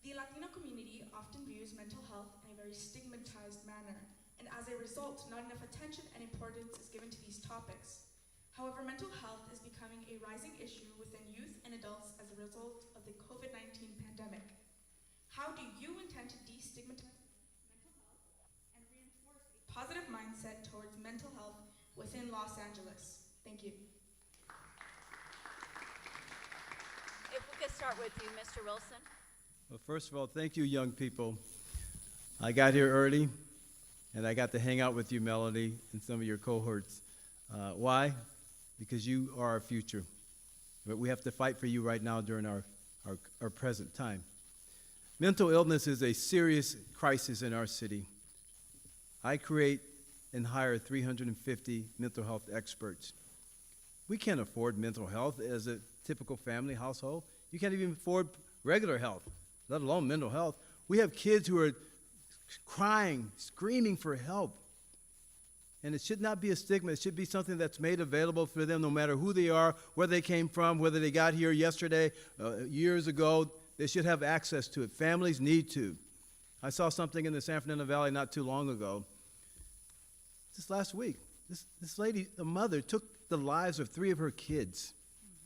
The Latino community often views mental health in a very stigmatized manner, and as a result, not enough attention and importance is given to these topics. However, mental health is becoming a rising issue within youth and adults as a result of the COVID-19 pandemic. How do you intend to destigmatize mental health and reinforce a positive mindset towards mental health within Los Angeles? Thank you. If we could start with you, Mr. Wilson. Well, first of all, thank you, young people. I got here early, and I got to hang out with you, Melanie, and some of your cohorts. Why? Because you are our future. But we have to fight for you right now during our present time. Mental illness is a serious crisis in our city. I create and hire 350 mental health experts. We can't afford mental health as a typical family household. You can't even afford regular health, let alone mental health. We have kids who are crying, screaming for help. And it should not be a stigma. It should be something that's made available for them no matter who they are, where they came from, whether they got here yesterday, years ago. They should have access to it. Families need to. I saw something in the San Fernando Valley not too long ago. Just last week, this lady, the mother, took the lives of 3 of her kids.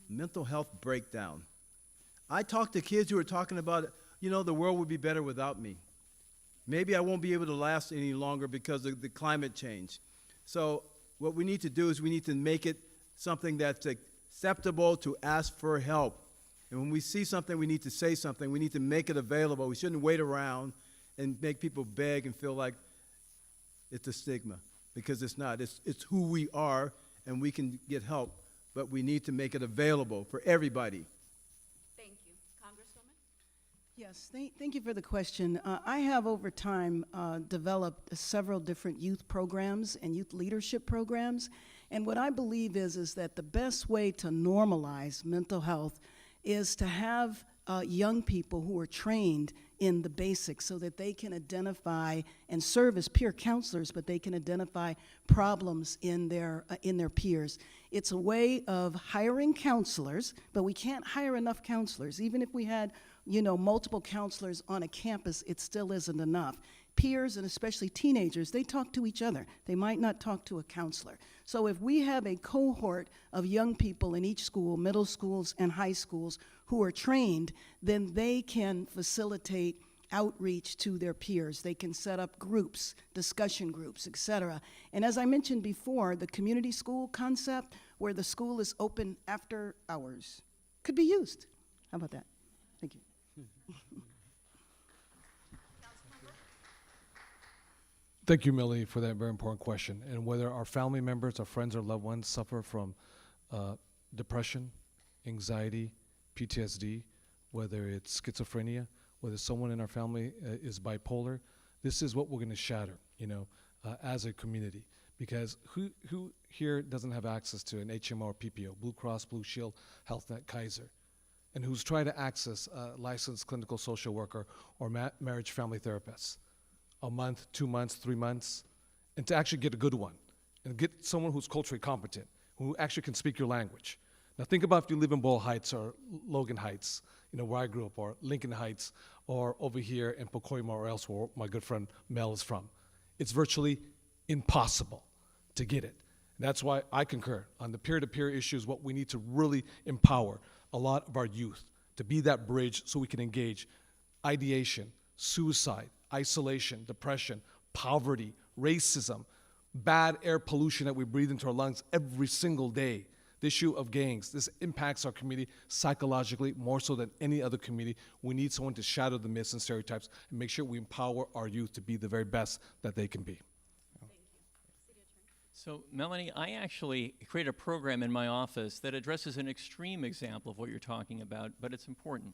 Mental health breakdown. I talked to kids who were talking about, you know, the world would be better without me. Maybe I won't be able to last any longer because of the climate change. So what we need to do is we need to make it something that's acceptable to ask for help. And when we see something, we need to say something. We need to make it available. We shouldn't wait around and make people beg and feel like it's a stigma, because it's not. It's who we are, and we can get help, but we need to make it available for everybody. Thank you. Congresswoman? Yes, thank you for the question. I have over time developed several different youth programs and youth leadership programs, and what I believe is that the best way to normalize mental health is to have young people who are trained in the basics so that they can identify and serve as peer counselors, but they can identify problems in their peers. It's a way of hiring counselors, but we can't hire enough counselors. Even if we had, you know, multiple counselors on a campus, it still isn't enough. Peers, and especially teenagers, they talk to each other. They might not talk to a counselor. So if we have a cohort of young people in each school, middle schools and high schools, who are trained, then they can facilitate outreach to their peers. They can set up groups, discussion groups, et cetera. And as I mentioned before, the community school concept, where the school is open after hours, could be used. How about that? Thank you. Thank you, Millie, for that very important question. And whether our family members, our friends, or loved ones suffer from depression, anxiety, PTSD, whether it's schizophrenia, whether someone in our family is bipolar, this is what we're going to shatter, you know, as a community. Because who here doesn't have access to an HMO or PPO, Blue Cross, Blue Shield, HealthNet, Kaiser, and who's trying to access a licensed clinical social worker or marriage family therapist? A month, 2 months, 3 months, and to actually get a good one, and get someone who's culturally competent, who actually can speak your language. Now think about if you live in Boyle Heights or Logan Heights, you know, where I grew up, or Lincoln Heights, or over here in Pacoima or elsewhere, where my good friend Mel is from. It's virtually impossible to get it. And that's why I concur on the peer-to-peer issues. What we need to really empower a lot of our youth to be that bridge so we can engage ideation, suicide, isolation, depression, poverty, racism, bad air pollution that we breathe into our lungs every single day. The issue of gangs, this impacts our community psychologically more so than any other community. We need someone to shatter the myths and stereotypes and make sure we empower our youth to be the very best that they can be. Thank you. City Attorney? So, Melanie, I actually create a program in my office that addresses an extreme example of what you're talking about, but it's important.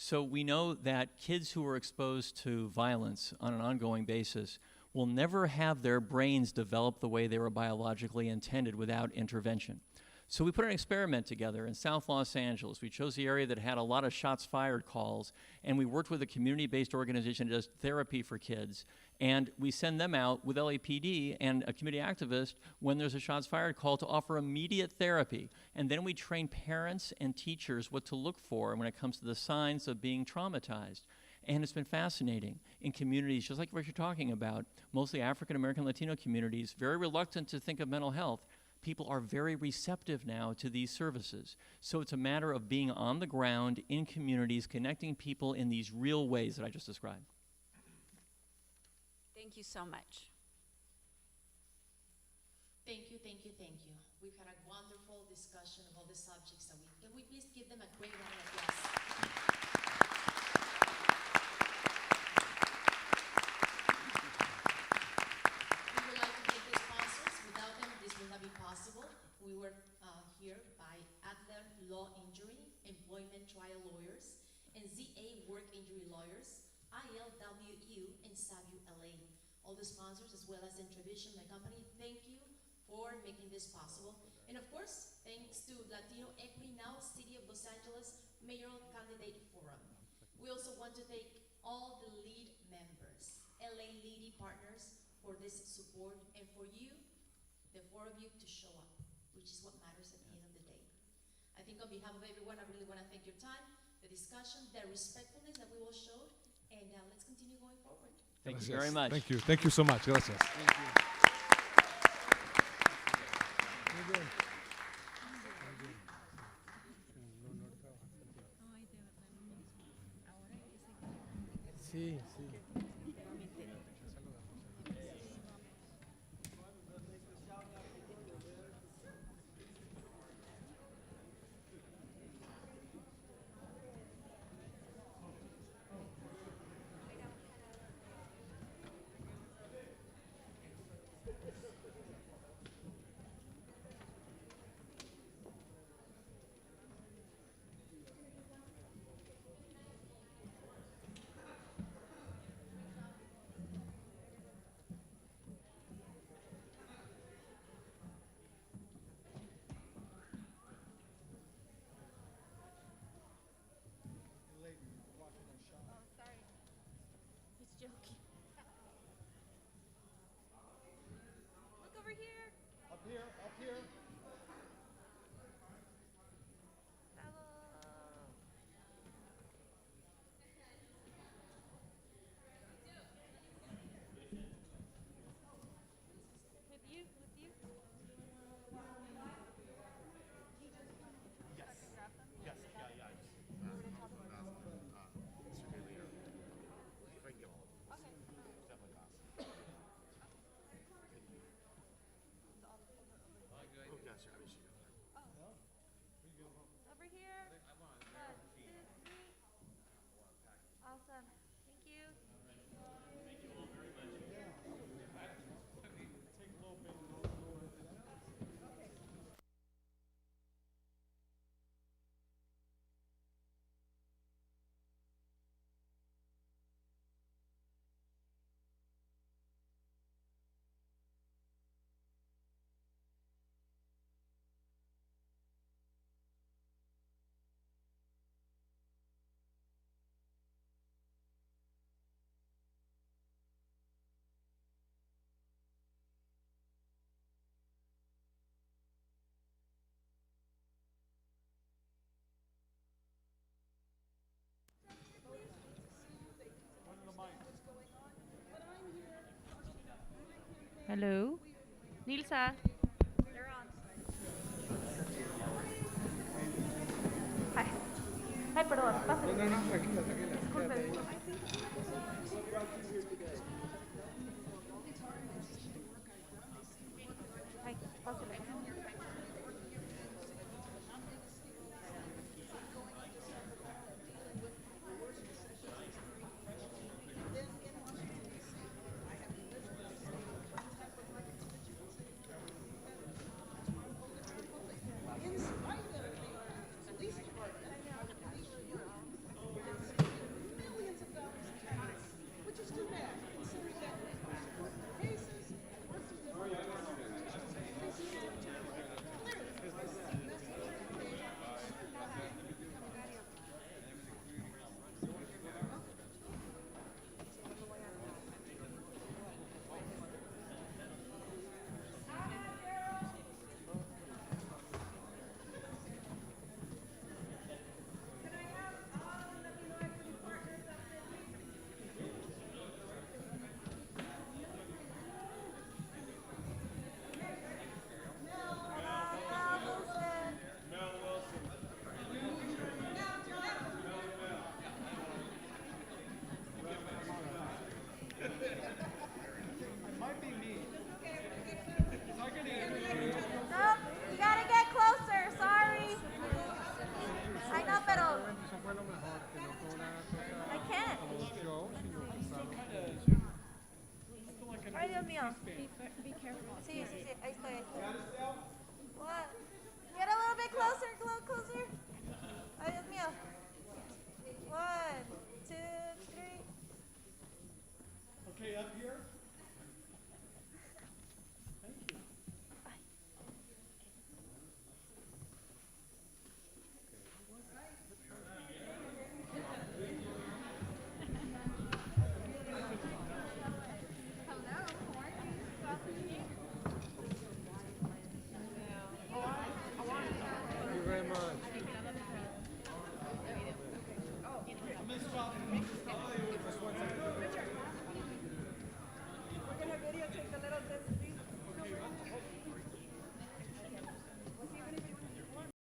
So we know that kids who are exposed to violence on an ongoing basis will never have their brains develop the way they were biologically intended without intervention. So we put an experiment together in South Los Angeles. We chose the area that had a lot of shots fired calls, and we worked with a community-based organization that does therapy for kids. And we send them out with LAPD and a community activist when there's a shots fired call to offer immediate therapy. And then we train parents and teachers what to look for when it comes to the signs of being traumatized. And it's been fascinating in communities, just like what you're talking about, mostly African American, Latino communities, very reluctant to think of mental health. People are very receptive now to these services. So it's a matter of being on the ground in communities, connecting people in these real ways that I just described. Thank you so much. Thank you, thank you, thank you. We've had a wonderful discussion of all the subjects that can we please give them a great round of applause? We would like to thank the sponsors. Without them, this would not be possible. We were here by Adler Law Injury, Employment Trial Lawyers, and ZA Work Injury Lawyers, ILWU, and Savio LA. All the sponsors, as well as Introvision, my company, thank you for making this possible. And of course, thanks to Latino Equity Now City of Los Angeles Mayoral Candidate Forum. We also want to thank all the LEAD members, LALEADI partners, for this support, and for you the four of you to show up, which is what matters at the end of the day. I think on behalf of everyone, I really want to thank your time, the discussion, the respectfulness that we all showed, and let's continue going forward. Thank you very much. Thank you. Thank you so much. Gracias. Sí, sí. Hello? Nilsa? Ay, ay, perdón, pásale. Disculpe, disculpe.